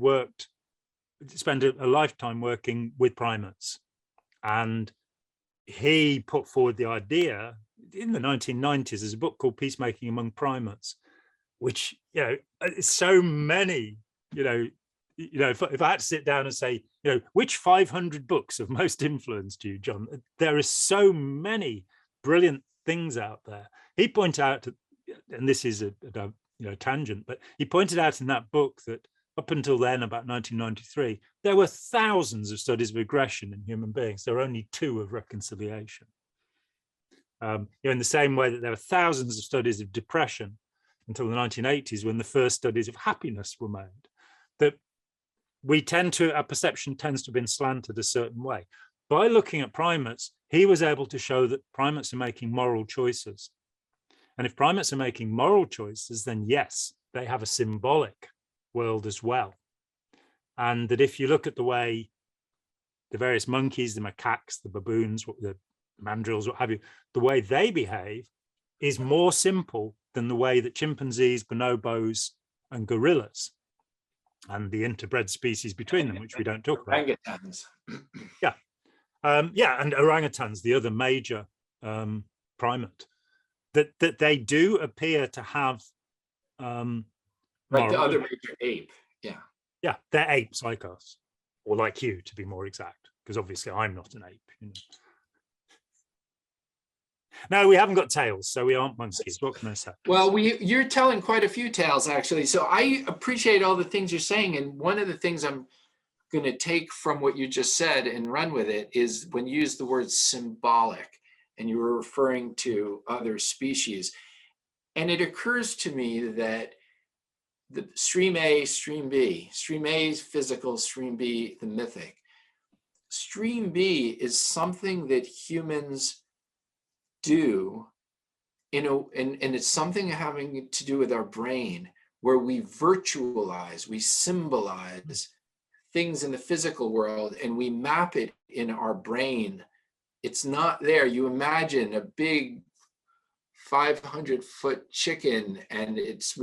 spent a lifetime working with primates. And he put forward the idea in the 1990s. There's a book called Peacemaking Among Primates, which, so many, if I had to sit down and say, which 500 books have most influenced you, John? There are so many brilliant things out there. He pointed out, and this is a tangent, but he pointed out in that book that up until then, about 1993, there were thousands of studies of aggression in human beings. There were only 2 of reconciliation. In the same way that there were thousands of studies of depression until the 1980s, when the first studies of happiness were made. That our perception tends to have been slanted a certain way. By looking at primates, he was able to show that primates are making moral choices. And if primates are making moral choices, then yes, they have a symbolic world as well. And that if you look at the way the various monkeys, the macaques, the baboons, the mandrills, what have you, the way they behave is more simple than the way that chimpanzees, bonobos, and gorillas and the interbred species between them, which we don't talk about. Orangutans. Yeah. Yeah, and orangutans, the other major primate, that they do appear to have Like the other morality. major ape. Yeah. Yeah, they're apes like us, or like you, to be more exact, because obviously I'm not an ape. You know. No, we haven't got tails, so we aren't monkeys. What can I say? Well, you're telling quite a few tales, actually. So I appreciate all the things you're saying. And one of the things I'm going to take from what you just said and run with it is when you use the word symbolic, and you were referring to other species. And it occurs to me that the stream A, stream B, stream A is physical, stream B, the mythic. Stream B is something that humans do, and it's something having to do with our brain, where we virtualize, we symbolize things in the physical world, and we map it in our brain. It's not there. You imagine a big 500-foot chicken, and it's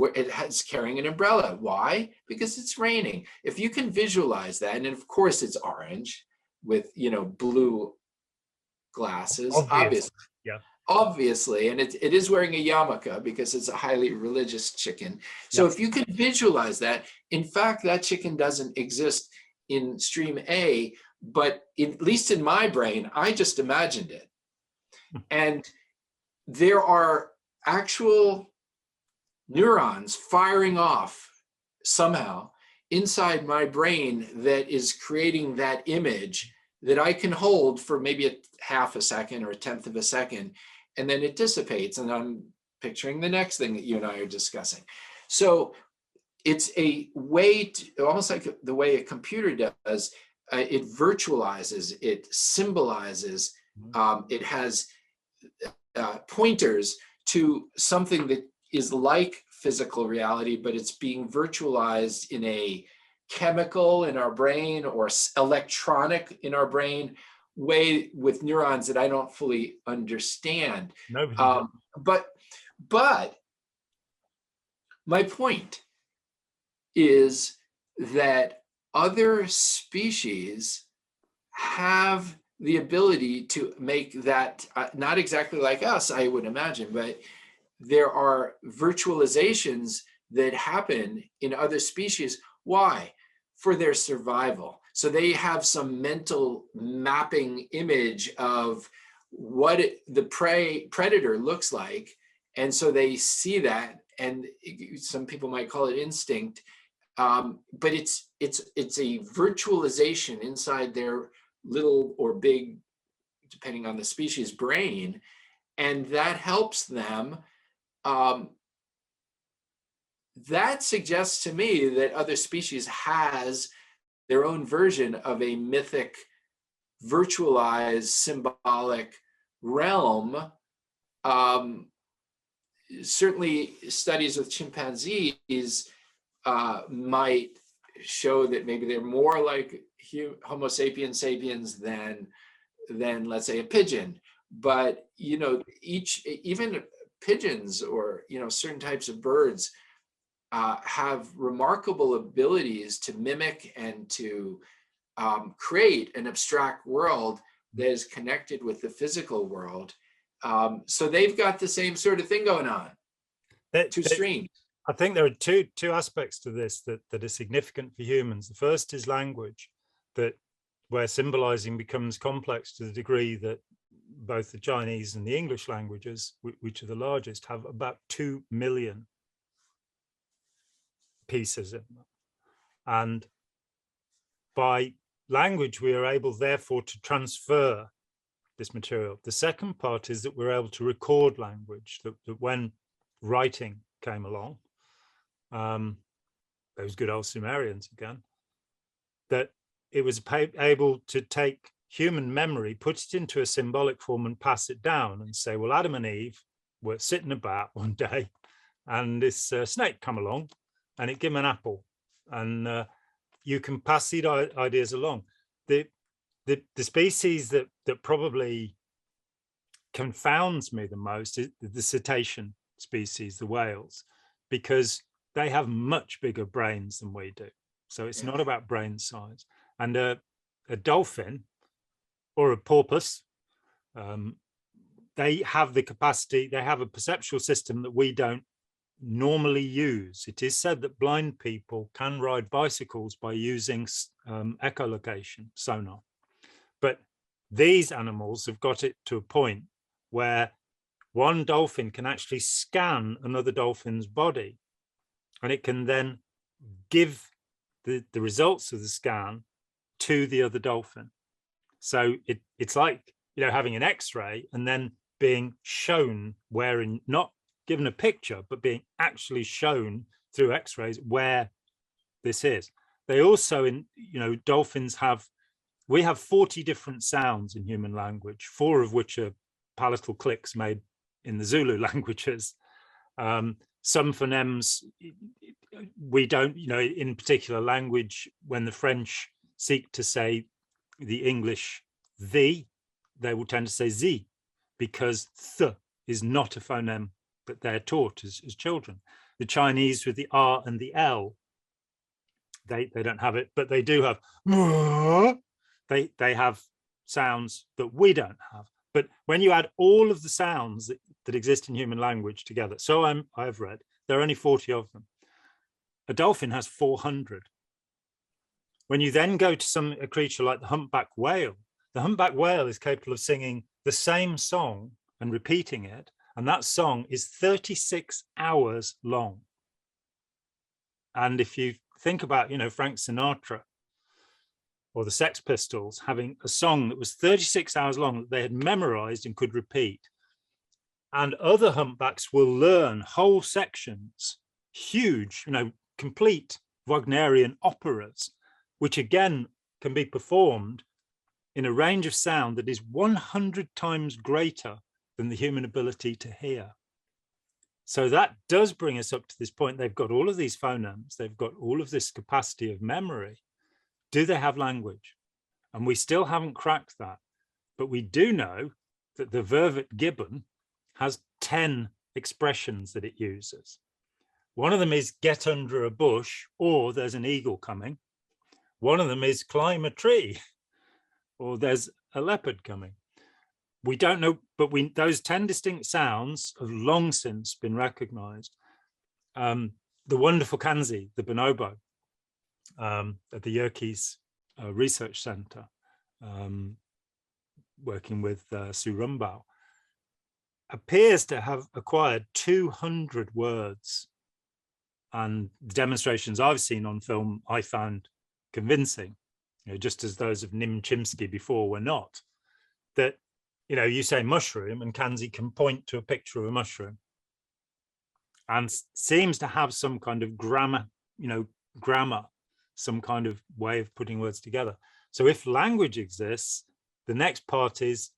carrying an umbrella. Why? Because it's raining. If you can visualize that, and of course it's orange with blue glasses, obviously. Yeah. Obviously, and it is wearing a yarmulke because it's a highly religious chicken. So if you can visualize that, in fact, that chicken doesn't exist in stream A, but at least in my brain, I just imagined it. And there are actual neurons firing off somehow inside my brain that is creating that image that I can hold for maybe a half a second or a tenth of a second, and then it dissipates, and I'm picturing the next thing that you and I are discussing. So it's a way to, almost like the way a computer does, it virtualizes, it symbolizes, it has pointers to something that is like physical reality, but it's being virtualized in a chemical in our brain or electronic in our brain way with neurons that I don't fully understand. But my point is that other species have the ability to make that, not exactly like us, I would imagine, but there are virtualizations that happen in other species. Why? For their survival. So they have some mental mapping image of what the predator looks like. And so they see that, and some people might call it instinct, but it's a virtualization inside their little or big, depending on the species, brain, and that helps them. That suggests to me that other species has their own version of a mythic, virtualized, symbolic realm. Certainly, studies with chimpanzees might show that maybe they're more like Homo sapiens sapiens than let's say a pigeon. But even pigeons or certain types of birds have remarkable abilities to mimic and to create an abstract world that is connected with the physical world. So they've got the same sort of thing going on. Two streams. I think there are two aspects to this that are significant for humans. The first is language, where symbolizing becomes complex to the degree that both the Chinese and the English languages, which are the largest, have about 2 million pieces in them. And by language, we are able, therefore, to transfer this material. The second part is that we're able to record language, that when writing came along, those good old Sumerians again, that it was able to take human memory, put it into a symbolic form and pass it down and say, well, Adam and Eve were sitting about one day and this snake come along and it gave them an apple, and you can pass these ideas along. The species that probably confounds me the most is the cetacean species, the whales, because they have much bigger brains than we do. So it's not about brain size. And a dolphin or a porpoise, they have the capacity, they have a perceptual system that we don't normally use. It is said that blind people can ride bicycles by using echolocation sonar. But these animals have got it to a point where one dolphin can actually scan another dolphin's body, and it can then give the results of the scan to the other dolphin. So it's like, you know, having an X-ray and then being shown not given a picture, but being actually shown through X-rays where this is. They also, dolphins we have 40 different sounds in human language, 4 of which are palatal clicks made in the Zulu languages. Some phonemes we don't, in particular language, when the French seek to say the English they will tend to say z, because th is not a phoneme that they're taught as children. The Chinese with the R and the L, they don't have it, but they do have, they have sounds that we don't have. But when you add all of the sounds that exist in human language together, so I've read, there are only 40 of them. A dolphin has 400. When you then go to a creature like the humpback whale is capable of singing the same song and repeating it, and that song is 36 hours long. And if you think about, Frank Sinatra or the Sex Pistols having a song that was 36 hours long that they had memorized and could repeat, and other humpbacks will learn whole sections, huge, complete Wagnerian operas, which again can be performed in a range of sound that is 100 times greater than the human ability to hear. So that does bring us up to this point. They've got all of these phonemes, they've got all of this capacity of memory. Do they have language? And we still haven't cracked that. But we do know that the vervet gibbon has 10 expressions that it uses. One of them is get under a bush, or there's an eagle coming. One of them is climb a tree, or there's a leopard coming. We don't know, but those 10 distinct sounds have long since been recognized. The wonderful Kanzi, the bonobo, at the Yerkes Research Center, working with Sue Rumbau, appears to have acquired 200 words. And the demonstrations I've seen on film, I found convincing, just as those of Nim Chimpsky before were not. That, you say mushroom and Kanzi can point to a picture of a mushroom and seems to have some kind of grammar, some kind of way of putting words together. So if language exists, the next part is,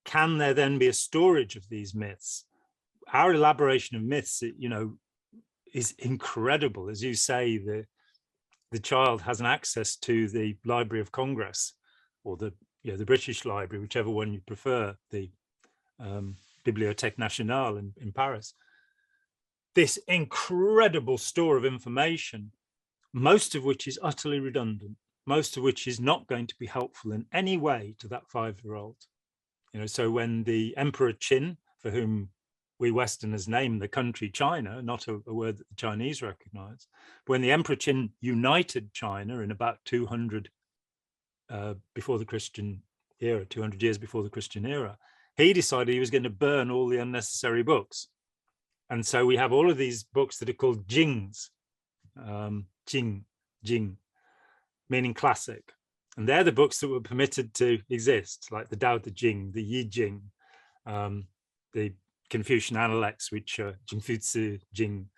can there then be a storage of these myths? Our elaboration of myths, is incredible. As you say, the child has an access to the Library of Congress or the British Library, whichever one you prefer, the Bibliothèque Nationale in Paris. This incredible store of information, most of which is utterly redundant, most of which is not going to be helpful in any way to that 5-year-old. So when the Emperor Qin, for whom we Westerners name the country China, not a word that the Chinese recognize, when the Emperor Qin united China in about 200 before the Christian era, 200 years before the Christian era, he decided he was going to burn all the unnecessary books. And so we have all of these books that are called jings, jing, meaning classic. And they're the books that were permitted to exist, like the Tao Te Ching, the Yi Jing, the Confucian Analects, which are Jingfuzi Jing.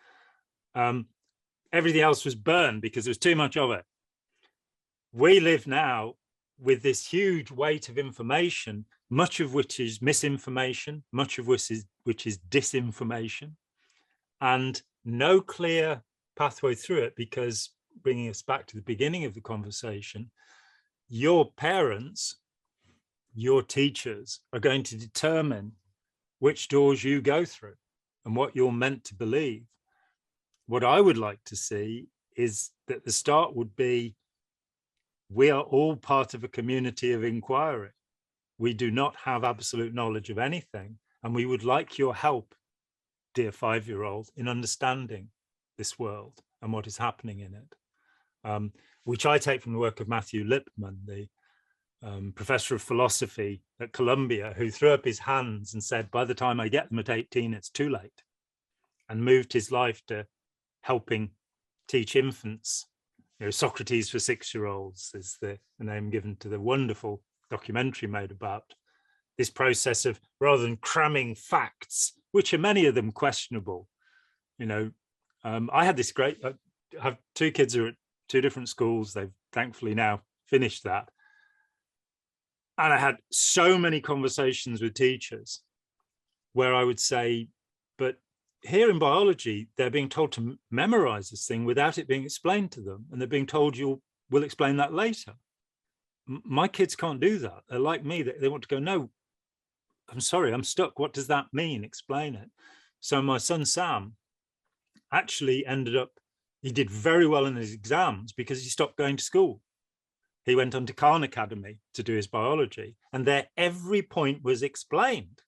Everything else was burned because there was too much of it. We live now with this huge weight of information, much of which is misinformation, much of which is disinformation, and no clear pathway through it, because, bringing us back to the beginning of the conversation, your parents, your teachers are going to determine which doors you go through and what you're meant to believe. What I would like to see is that the start would be, we are all part of a community of inquiry. We do not have absolute knowledge of anything, and we would like your help, dear 5-year-old, in understanding this world and what is happening in it, which I take from the work of Matthew Lipman, the professor of philosophy at Columbia, who threw up his hands and said, by the time I get them at 18, it's too late, and moved his life to helping teach infants. Socrates for 6-year-olds is the name given to the wonderful documentary made about this process of, rather than cramming facts, which are many of them questionable. I had this great, I have 2 kids who are at 2 different schools. They've thankfully now finished that. And I had so many conversations with teachers where I would say, but here in biology, they're being told to memorize this thing without it being explained to them. And they're being told we'll explain that later. My kids can't do that. They're like me, they want to go, no, I'm sorry, I'm stuck. What does that mean? Explain it. So my son, Sam, actually ended up, he did very well in his exams because he stopped going to school. He went on to Khan Academy to do his biology, and there every point was explained.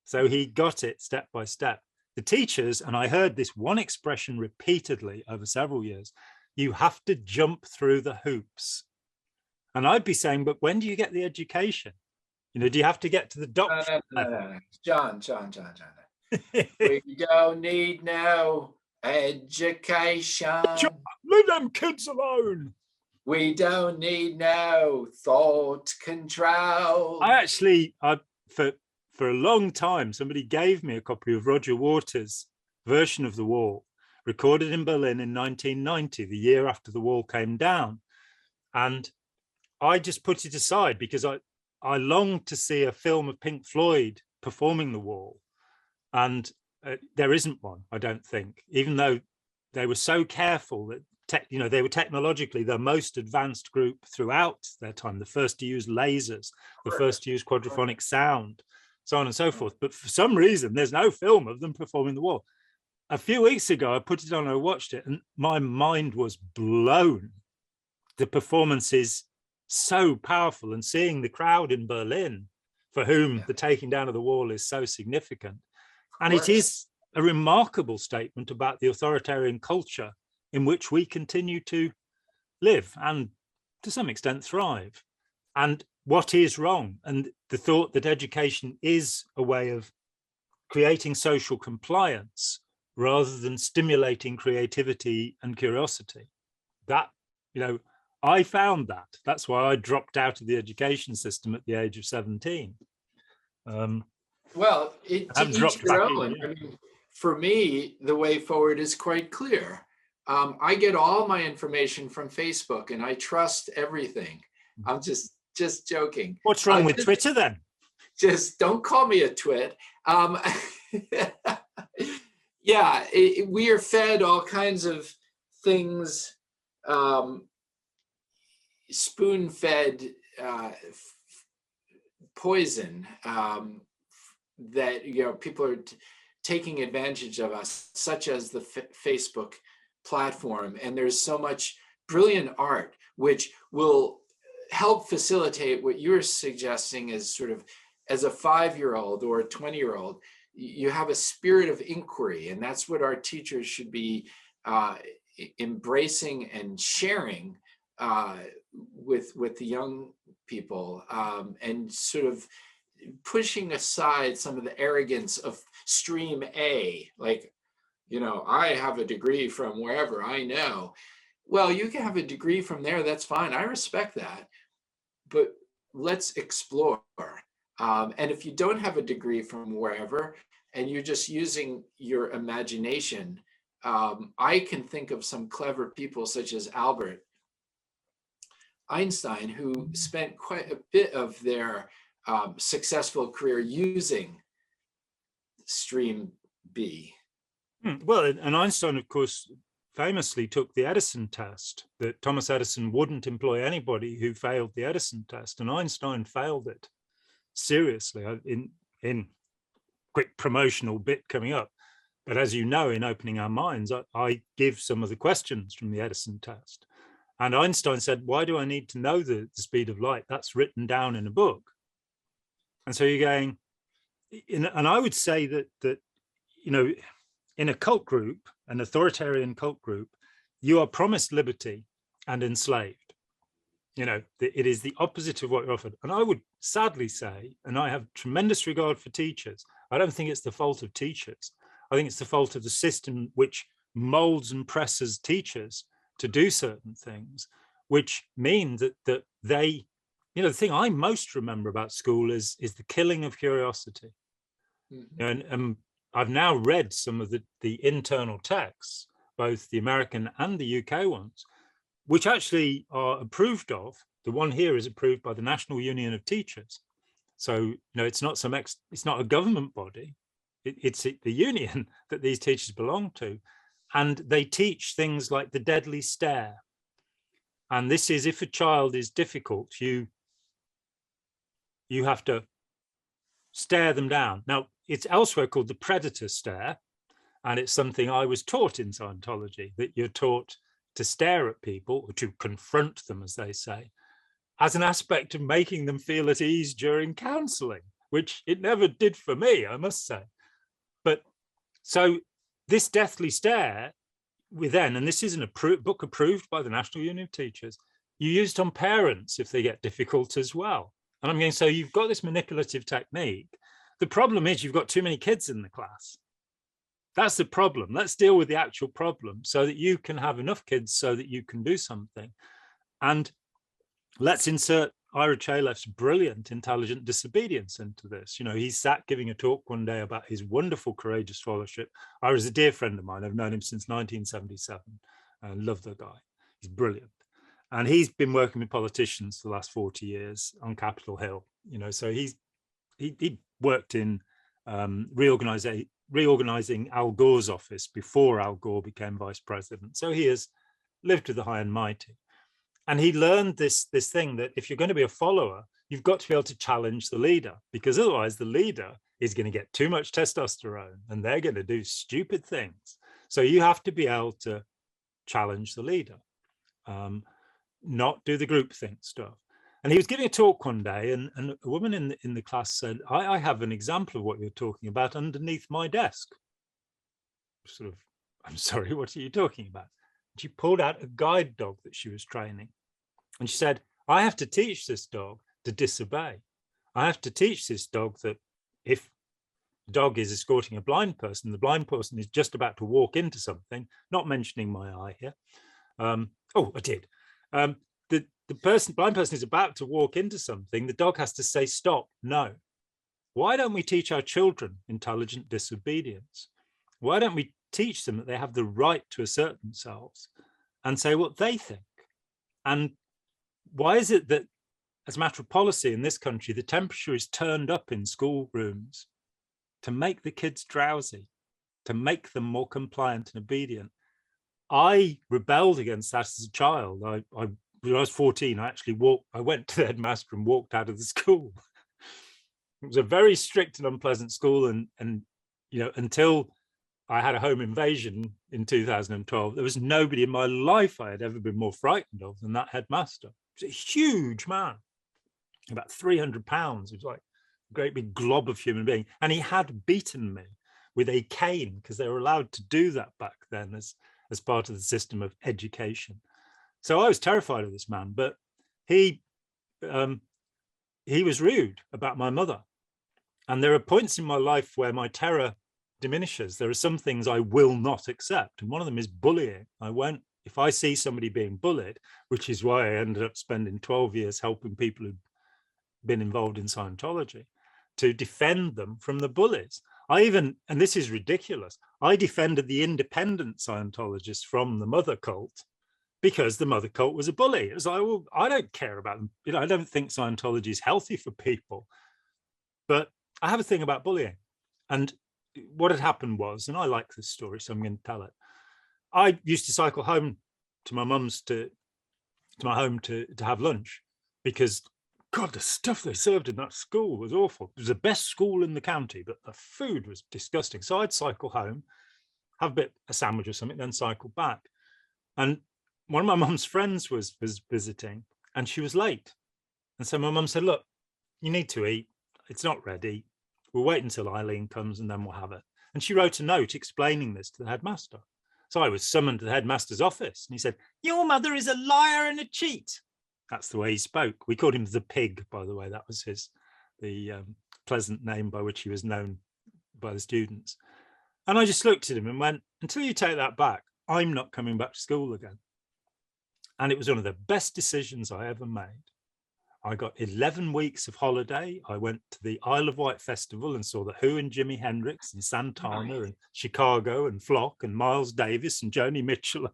So he got it step by step. The teachers, and I heard this one expression repeatedly over several years, you have to jump through the hoops. And I'd be saying, but when do you get the education? Do you have to get to the doctor? John. We don't need no education. John, leave them kids alone. We don't need no thought control. For a long time, somebody gave me a copy of Roger Waters' version of The Wall, recorded in Berlin in 1990, the year after the wall came down. And I just put it aside because I longed to see a film of Pink Floyd performing The Wall. And there isn't one, I don't think, even though they were so careful that they were technologically the most advanced group throughout their time, the first to use lasers, the first to use quadraphonic sound, so on and so forth. But for some reason, there's no film of them performing The Wall. A few weeks ago, I put it on, I watched it, and my mind was blown. The performance is so powerful, and seeing the crowd in Berlin, for whom the taking down of the wall is so significant. And it is a remarkable statement about the authoritarian culture in which we continue to live and to some extent thrive, and what is wrong. And the thought that education is a way of creating social compliance rather than stimulating creativity and curiosity. That, I found that. That's why I dropped out of the education system at the age of 17. Well, to each their own. I mean, for me, the way forward is quite clear. I get all my information from Facebook, and I trust everything. I'm just joking. What's wrong with Twitter then? Just don't call me a twit. We are fed all kinds of things, spoon-fed poison that people are taking advantage of us, such as the Facebook platform. And there's so much brilliant art which will help facilitate what you're suggesting is sort of, as a 5-year-old or a 20-year-old, you have a spirit of inquiry, and that's what our teachers should be embracing and sharing with the young people, and sort of pushing aside some of the arrogance of stream A, like, I have a degree from wherever I know. Well, you can have a degree from there, that's fine. I respect that. But let's explore. And if you don't have a degree from wherever, and you're just using your imagination, I can think of some clever people such as Albert Einstein, who spent quite a bit of their successful career using stream B. Well, and Einstein, of course, famously took the Edison test, that Thomas Edison wouldn't employ anybody who failed the Edison test, and Einstein failed it seriously. In quick promotional bit coming up, But as you know, in Opening Our Minds, I give some of the questions from the Edison test. And Einstein said, why do I need to know the speed of light? That's written down in a book. And so you're going, and I would say that in a cult group, an authoritarian cult group, you are promised liberty and enslaved. It is the opposite of what you're offered. And I would sadly say, and I have tremendous regard for teachers, I don't think it's the fault of teachers. I think it's the fault of the system which molds and presses teachers to do certain things, which mean that they, the thing I most remember about school is the killing of curiosity. Mm-hmm. And I've now read some of the internal texts, both the American and the UK ones, which actually are approved of. The one here is approved by the National Union of Teachers. So, it's not it's not a government body. It's the union that these teachers belong to. And they teach things like the deadly stare. And this is, if a child is difficult, you have to stare them down. Now, it's elsewhere called the predator stare. And it's something I was taught in Scientology, that you're taught to stare at people, or to confront them, as they say, as an aspect of making them feel at ease during counseling, which it never did for me, I must say. But so this deathly stare, and this is a book approved by the National Union of Teachers, you used on parents if they get difficult as well. And I'm going, so you've got this manipulative technique. The problem is you've got too many kids in the class. That's the problem. Let's deal with the actual problem so that you can have enough kids so that you can do something. And let's insert Ira Chalef's brilliant intelligent disobedience into this. He sat giving a talk one day about his wonderful courageous fellowship. Ira's a dear friend of mine. I've known him since 1977. I love the guy. He's brilliant. And he's been working with politicians for the last 40 years on Capitol Hill. So he worked in reorganizing Al Gore's office before Al Gore became vice president. So he has lived with the high and mighty. And he learned this thing that if you're going to be a follower, you've got to be able to challenge the leader, because otherwise the leader is going to get too much testosterone and they're going to do stupid things. So you have to be able to challenge the leader, not do the groupthink stuff. And he was giving a talk one day, and a woman in the class said, I have an example of what you're talking about underneath my desk. Sort of, I'm sorry, what are you talking about? She pulled out a guide dog that she was training. And she said, I have to teach this dog to disobey. I have to teach this dog that if the dog is escorting a blind person, the blind person is just about to walk into something, not mentioning my eye here. I did. The blind person is about to walk into something, the dog has to say, stop, no. Why don't we teach our children intelligent disobedience? Why don't we teach them that they have the right to assert themselves and say what they think? And why is it that, as a matter of policy in this country, the temperature is turned up in schoolrooms to make the kids drowsy, to make them more compliant and obedient? I rebelled against that as a child. When I was 14, I went to the headmaster and walked out of the school. It was a very strict and unpleasant school. And until I had a home invasion in 2012, there was nobody in my life I had ever been more frightened of than that headmaster. He was a huge man, about 300 pounds. He was like a great big glob of human being. And he had beaten me with a cane, because they were allowed to do that back then as part of the system of education. So I was terrified of this man, but he was rude about my mother. And there are points in my life where my terror diminishes. There are some things I will not accept. And one of them is bullying. If I see somebody being bullied, which is why I ended up spending 12 years helping people who've been involved in Scientology, to defend them from the bullies. And this is ridiculous, I defended the independent Scientologists from the mother cult because the mother cult was a bully. It was like, well, I don't care about them. I don't think Scientology is healthy for people. But I have a thing about bullying. And what had happened was, and I like this story, so I'm going to tell it. I used to cycle home to my mum's, to my home to have lunch, because God, the stuff they served in that school was awful. It was the best school in the county, but the food was disgusting. So I'd cycle home have a sandwich or something, then cycle back. And one of my mum's friends was visiting, and she was late. And so my mum said, look, you need to eat. It's not ready. We'll wait until Eileen comes and then we'll have it. And she wrote a note explaining this to the headmaster. So I was summoned to the headmaster's office, and he said, your mother is a liar and a cheat. That's the way he spoke. We called him the pig, by the way. That was the pleasant name by which he was known by the students. And I just looked at him and went, until you take that back, I'm not coming back to school again. And it was one of the best decisions I ever made. I got 11 weeks of holiday. I went to the Isle of Wight Festival and saw the Who and Jimi Hendrix and Santana and Chicago and Flock and Miles Davis and Joni Mitchell,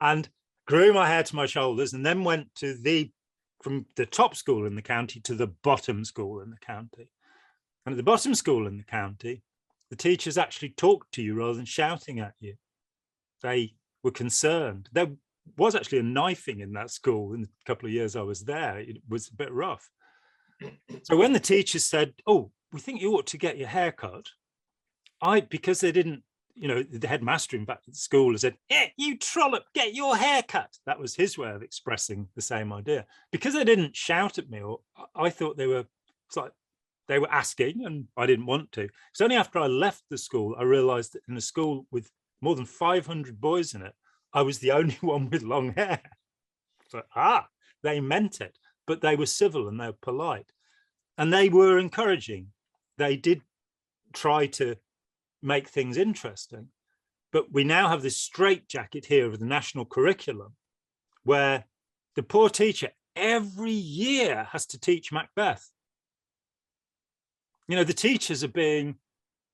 and grew my hair to my shoulders, and then went from the top school in the county to the bottom school in the county. And at the bottom school in the county, the teachers actually talked to you rather than shouting at you. They were concerned. There was actually a knifing in that school in the couple of years I was there. It was a bit rough. So when the teachers said, oh, we think you ought to get your hair cut, because they didn't, the headmaster in fact at the school said, yeah, you trollop, get your hair cut. That was his way of expressing the same idea. Because they didn't shout at me, or I thought they were asking, and I didn't want to. It's only after I left the school I realized that in a school with more than 500 boys in it, I was the only one with long hair. So, they meant it, but they were civil and they were polite, and they were encouraging. They did try to make things interesting, but we now have this straitjacket here of the national curriculum where the poor teacher every year has to teach Macbeth. The teachers are being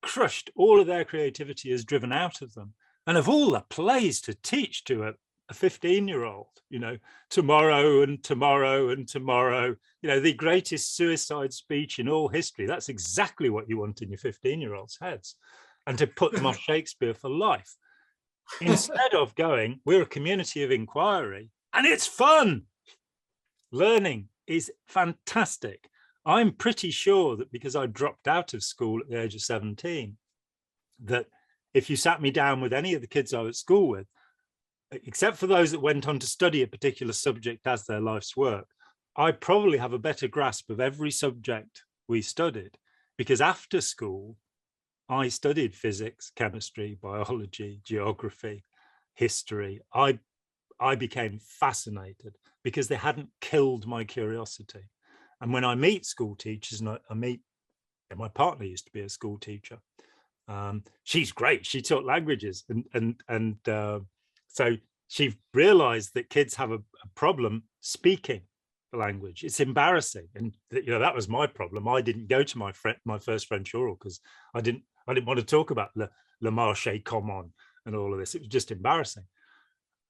crushed. All of their creativity is driven out of them. And of all the plays to teach to a 15-year-old, tomorrow and tomorrow and tomorrow, the greatest suicide speech in all history. That's exactly what you want in your 15-year-olds' heads, and to put them off Shakespeare for life. Instead of going, we're a community of inquiry and it's fun. Learning is fantastic. I'm pretty sure that because I dropped out of school at the age of 17, that if you sat me down with any of the kids I was at school with, except for those that went on to study a particular subject as their life's work, I probably have a better grasp of every subject we studied, because after school, I studied physics, chemistry, biology, geography, history. I became fascinated because they hadn't killed my curiosity. And when I meet school teachers, and my partner used to be a school teacher. She's great. She taught languages, and so she realized that kids have a problem speaking the language. It's embarrassing, and that was my problem. I didn't go to my first French oral because I didn't want to talk about le marché commun and all of this. It was just embarrassing.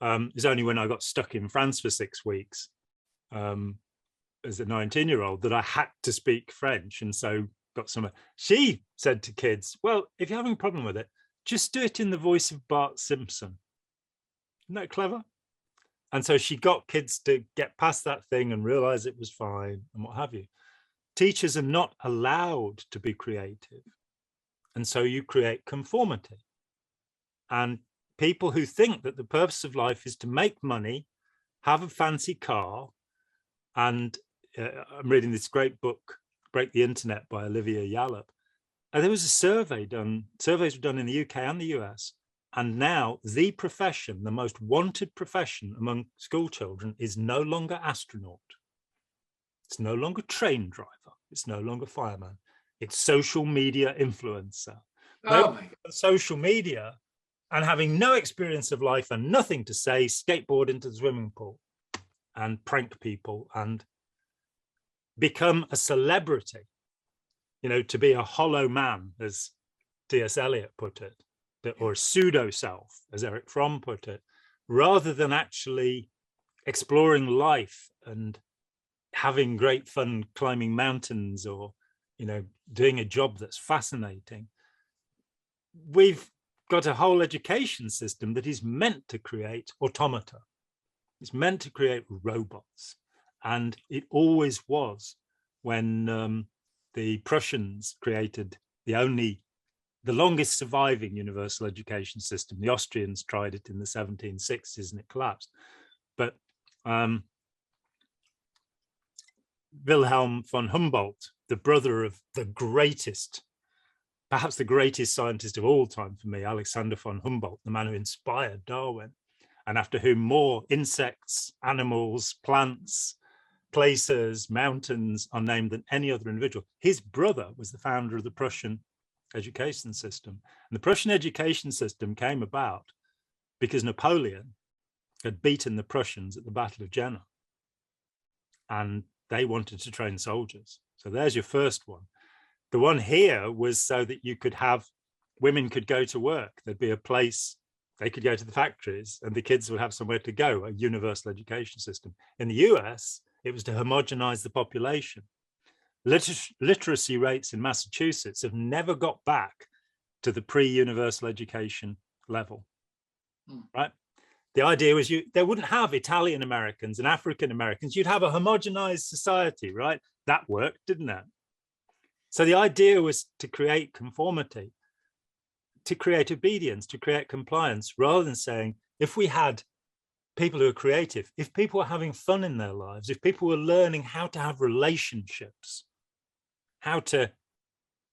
It's only when I got stuck in France for 6 weeks as a 19-year-old that I had to speak French, and so got some. She said to kids, well, if you're having a problem with it, just do it in the voice of Bart Simpson. Isn't that clever? And so she got kids to get past that thing and realize it was fine and what have you. Teachers are not allowed to be creative. And so you create conformity. And people who think that the purpose of life is to make money, have a fancy car, and I'm reading this great book, Break the Internet by Olivia Yallop. And there was a surveys were done in the UK and the US. And now the profession, the most wanted profession among school children, is no longer astronaut. It's no longer train driver. It's no longer fireman. It's social media influencer. Oh my God. Social media, and having no experience of life and nothing to say, skateboard into the swimming pool and prank people and become a celebrity, to be a hollow man, as T.S. Eliot put it, or a pseudo self, as Eric Fromm put it, rather than actually exploring life and having great fun climbing mountains or, doing a job that's fascinating. We've got a whole education system that is meant to create automata. It's meant to create robots. And it always was when the Prussians created the only the longest surviving universal education system. The Austrians tried it in the 1760s and it collapsed. But Wilhelm von Humboldt, the brother of the greatest, perhaps the greatest scientist of all time for me, Alexander von Humboldt, the man who inspired Darwin, and after whom more insects, animals, plants, places, mountains are named than any other individual. His brother was the founder of the Prussian education system. And the Prussian education system came about because Napoleon had beaten the Prussians at the Battle of Jena. And they wanted to train soldiers. So there's your first one. The one here was so that you could have, women could go to work. There'd be a place, they could go to the factories and the kids would have somewhere to go, a universal education system. In the US, it was to homogenize the population. Literacy rates in Massachusetts have never got back to the pre-universal education level, right? The idea was they wouldn't have Italian Americans and African Americans. You'd have a homogenized society, right? That worked, didn't it? So the idea was to create conformity, to create obedience, to create compliance, rather than saying, if we had people who are creative, if people were having fun in their lives, if people were learning how to have relationships, how to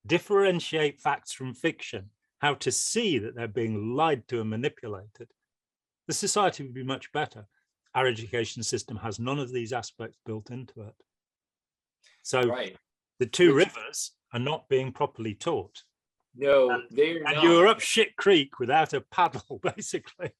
differentiate facts from fiction, how to see that they're being lied to and manipulated, the society would be much better. Our education system has none of these aspects built into it. So the two rivers are not being properly taught. No, they're not. And you're up shit creek without a paddle, basically.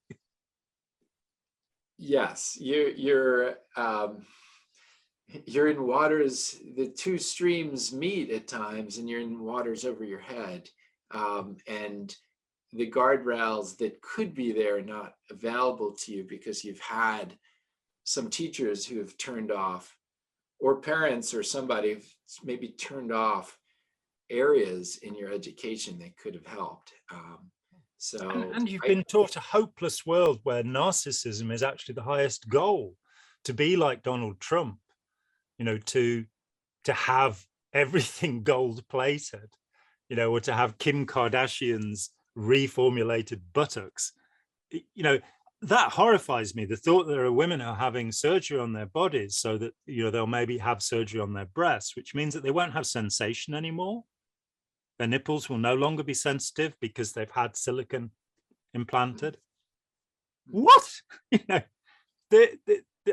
Yes, you're in waters, the two streams meet at times, and you're in waters over your head. And the guardrails that could be there are not available to you because you've had some teachers who have turned off, or parents or somebody who've maybe turned off areas in your education that could have helped. And you've been taught a hopeless world where narcissism is actually the highest goal, to be like Donald Trump, you know, to have everything gold plated, you know, or to have Kim Kardashian's reformulated buttocks. You know, that horrifies me. The thought that there are women who are having surgery on their bodies so that, you know, they'll maybe have surgery on their breasts, which means that they won't have sensation anymore. Their nipples will no longer be sensitive because they've had silicone implanted. What? You know, the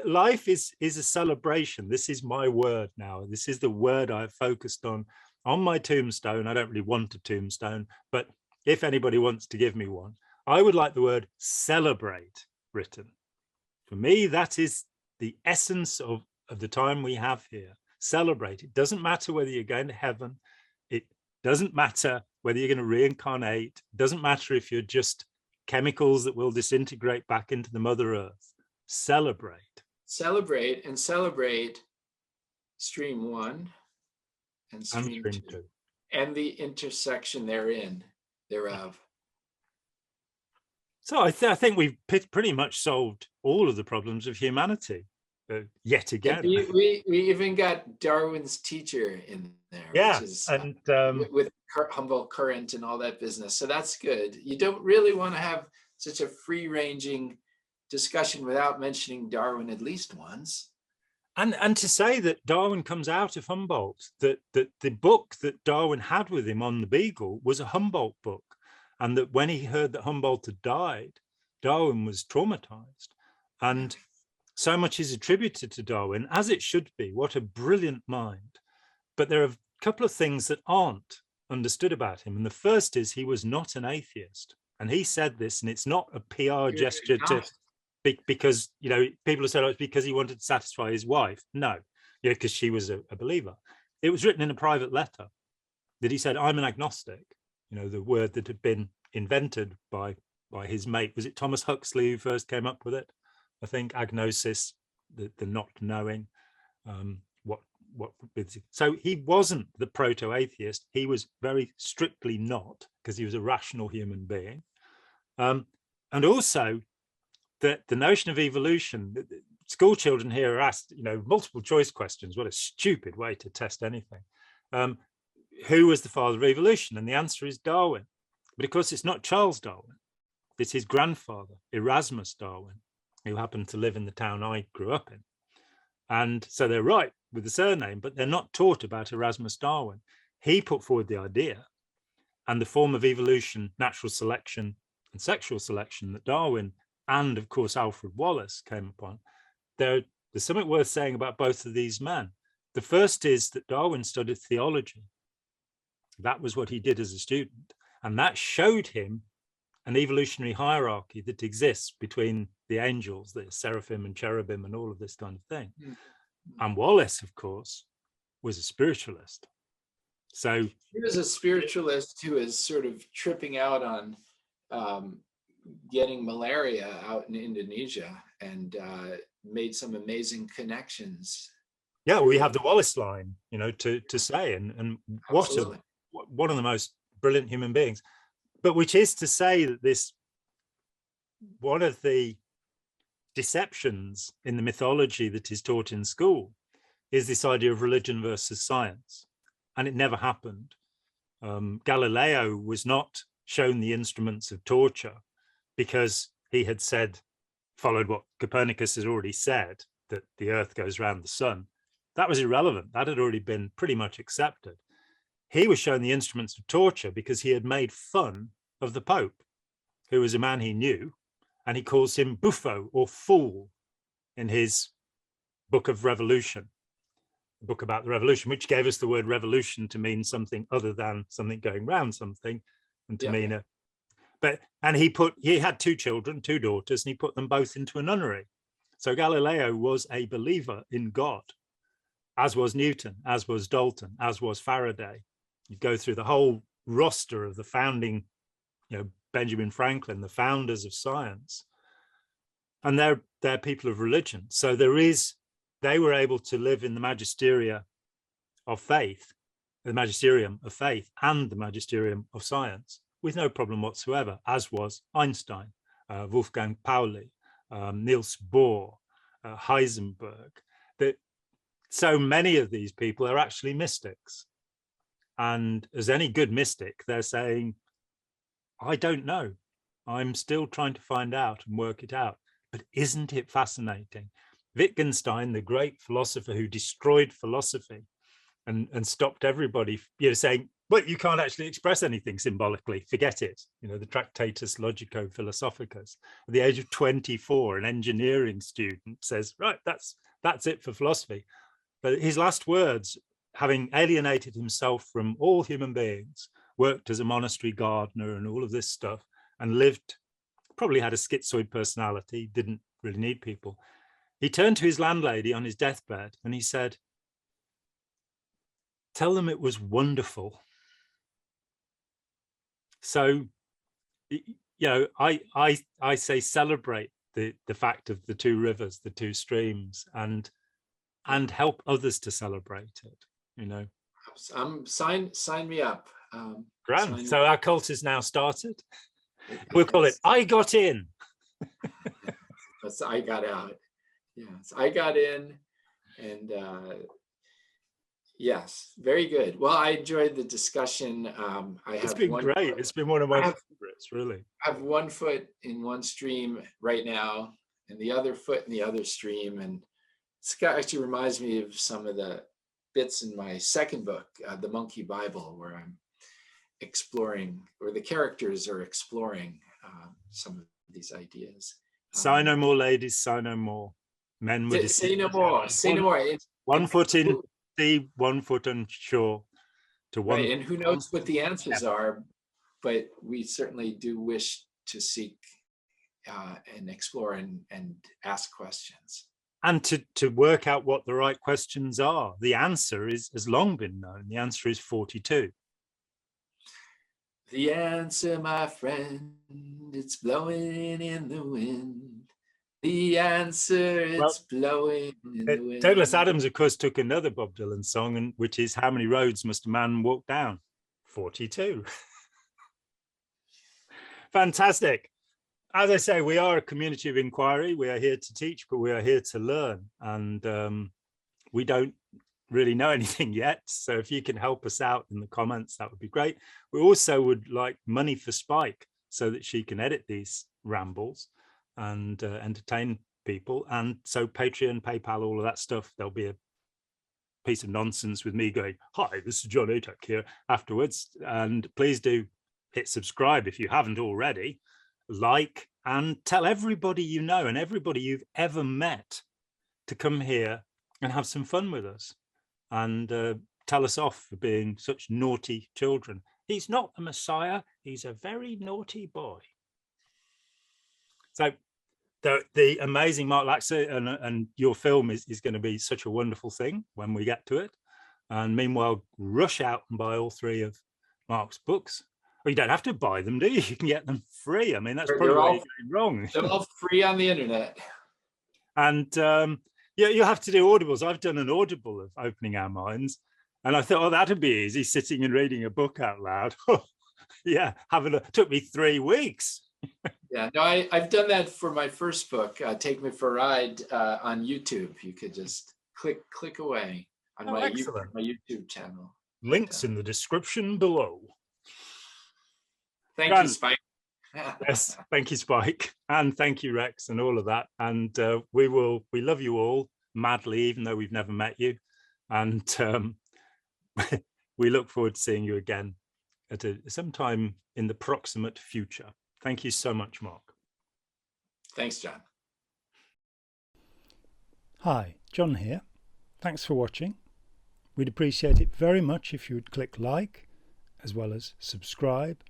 life is a celebration. This is my word now. This is the word I've focused on my tombstone. I don't really want a tombstone, but if anybody wants to give me one, I would like the word celebrate written. For me, that is the essence of the time we have here. Celebrate. It doesn't matter whether you're going to heaven. It doesn't matter whether you're going to reincarnate. It doesn't matter if you're just chemicals that will disintegrate back into the Mother Earth. Celebrate. Celebrate and celebrate stream 1 and stream 2 and the intersection thereof. So I think we've pretty much solved all of the problems of humanity yet again. We even got Darwin's teacher in there, yeah, which is and with Humboldt current and all that business. So that's good. You don't really want to have such a free-ranging discussion without mentioning Darwin at least once. And to say that Darwin comes out of Humboldt, that the book that Darwin had with him on the Beagle was a Humboldt book, and that when he heard that Humboldt had died, Darwin was traumatized. And so much is attributed to Darwin, as it should be. What a brilliant mind. But there are a couple of things that aren't understood about him. And the first is he was not an atheist. And he said this, and it's not a PR gesture because, you know, people have said, oh, it's because he wanted to satisfy his wife. No, you know, because she was a believer. It was written in a private letter that he said, I'm an agnostic. You know, the word that had been invented by his mate. Was it Thomas Huxley who first came up with it? I think agnosis, the not knowing. So he wasn't the proto-atheist. He was very strictly not, because he was a rational human being. And also that the notion of evolution, school children here are asked, you know, multiple choice questions. What a stupid way to test anything. Who was the father of evolution? And the answer is Darwin. But of course, it's not Charles Darwin. It's his grandfather, Erasmus Darwin, who happened to live in the town I grew up in. And so they're right with the surname, but they're not taught about Erasmus Darwin. He put forward the idea, and the form of evolution, natural selection, and sexual selection that Darwin and, of course, Alfred Wallace came upon. There's something worth saying about both of these men. The first is that Darwin studied theology. That was what he did as a student. And that showed him an evolutionary hierarchy that exists between the angels, the seraphim and cherubim and all of this kind of thing. And Wallace, of course, was a spiritualist. So he was a spiritualist who is sort of tripping out on getting malaria out in Indonesia and made some amazing connections. Yeah, we have the Wallace line, to say, and one of the most brilliant human beings. But which is to say that one of the deceptions in the mythology that is taught in school is this idea of religion versus science. And it never happened. Galileo was not shown the instruments of torture because he had followed what Copernicus has already said, that the earth goes around the sun. That was irrelevant. That had already been pretty much accepted. He was shown the instruments of torture because he had made fun of the Pope, who was a man he knew, and he calls him buffo or fool in his book of Revolution, the book about the revolution, which gave us the word revolution to mean something other than something going round something, and to mean he had two children, two daughters, and he put them both into a nunnery. So Galileo was a believer in God, as was Newton, as was Dalton, as was Faraday. You go through the whole roster of the founding, Benjamin Franklin, the founders of science, and they're people of religion. So they were able to live in the magisterium of faith and the magisterium of science with no problem whatsoever, as was Einstein, Wolfgang Pauli, Niels Bohr, Heisenberg. So many of these people are actually mystics. And as any good mystic, they're saying, I don't know. I'm still trying to find out and work it out. But isn't it fascinating? Wittgenstein, the great philosopher who destroyed philosophy and stopped everybody, saying, but you can't actually express anything symbolically, forget it. The Tractatus Logico-Philosophicus. At the age of 24, an engineering student says, right, that's it for philosophy. But his last words, having alienated himself from all human beings, worked as a monastery gardener and all of this stuff, and probably had a schizoid personality, didn't really need people. He turned to his landlady on his deathbed and he said, tell them it was wonderful. So, I say celebrate the fact of the two rivers, the two streams, and help others to celebrate it, Sign me up. Grand. So our cult is now started. We'll call it I Got In. That's I Got Out. Yes, I got in, and yes, very good. Well, I enjoyed the discussion. It's been great. It's been one of my favorites, really. I have one foot in one stream right now, and the other foot in the other stream, and it actually reminds me of some of the bits in my second book, The Monkey Bible, where I'm exploring, or the characters are exploring some of these ideas. Sigh no more, ladies, sigh no more. Men would say no more, say no more. One foot in sea, 1 foot on shore. Right, and who knows what the answers are, but we certainly do wish to seek and explore and ask questions. And to work out what the right questions are. The answer has long been known. The answer is 42. The answer, my friend, it's blowing in the wind. The answer, it's blowing in the wind. Douglas Adams, of course, took another Bob Dylan song, which is how many roads must a man walk down? 42. Fantastic. As I say, we are a community of inquiry. We are here to teach, but we are here to learn. And we don't really know anything yet. So if you can help us out in the comments, that would be great. We also would like money for Spike so that she can edit these rambles and entertain people. And so Patreon, PayPal, all of that stuff, there'll be a piece of nonsense with me going, hi, this is John Atack here afterwards. And please do hit subscribe if you haven't already, like, and tell everybody you know and everybody you've ever met to come here and have some fun with us and tell us off for being such naughty children. He's not a messiah, he's a very naughty boy. So the amazing Mark Laxer and your film is going to be such a wonderful thing when we get to it. And meanwhile, rush out and buy all 3 of Mark's books. Well, you don't have to buy them, do you? You can get them free. I mean, that's probably where you're going wrong. They're all free on the internet. And yeah, you have to do audibles. I've done an audible of Opening Our Minds. And I thought, oh, that'd be easy, sitting and reading a book out loud. Yeah, took me 3 weeks. Yeah, no, I've done that for my first book, Take Me for a Ride, on YouTube. You could just click away on my YouTube channel. Links in the description below. Thank you, Spike. Yes, thank you, Spike, and thank you, Rex, and all of that. And we love you all madly, even though we've never met you. And we look forward to seeing you again at sometime in the proximate future. Thank you so much, Mark. Thanks, John. Hi, John here. Thanks for watching. We'd appreciate it very much if you would click like, as well as subscribe,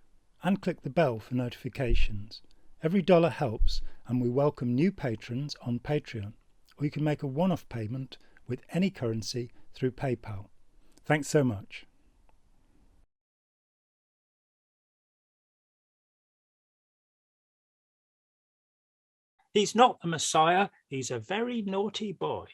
and click the bell for notifications. Every dollar helps, and we welcome new patrons on Patreon, or you can make a one-off payment with any currency through PayPal. Thanks so much. He's not a messiah, he's a very naughty boy.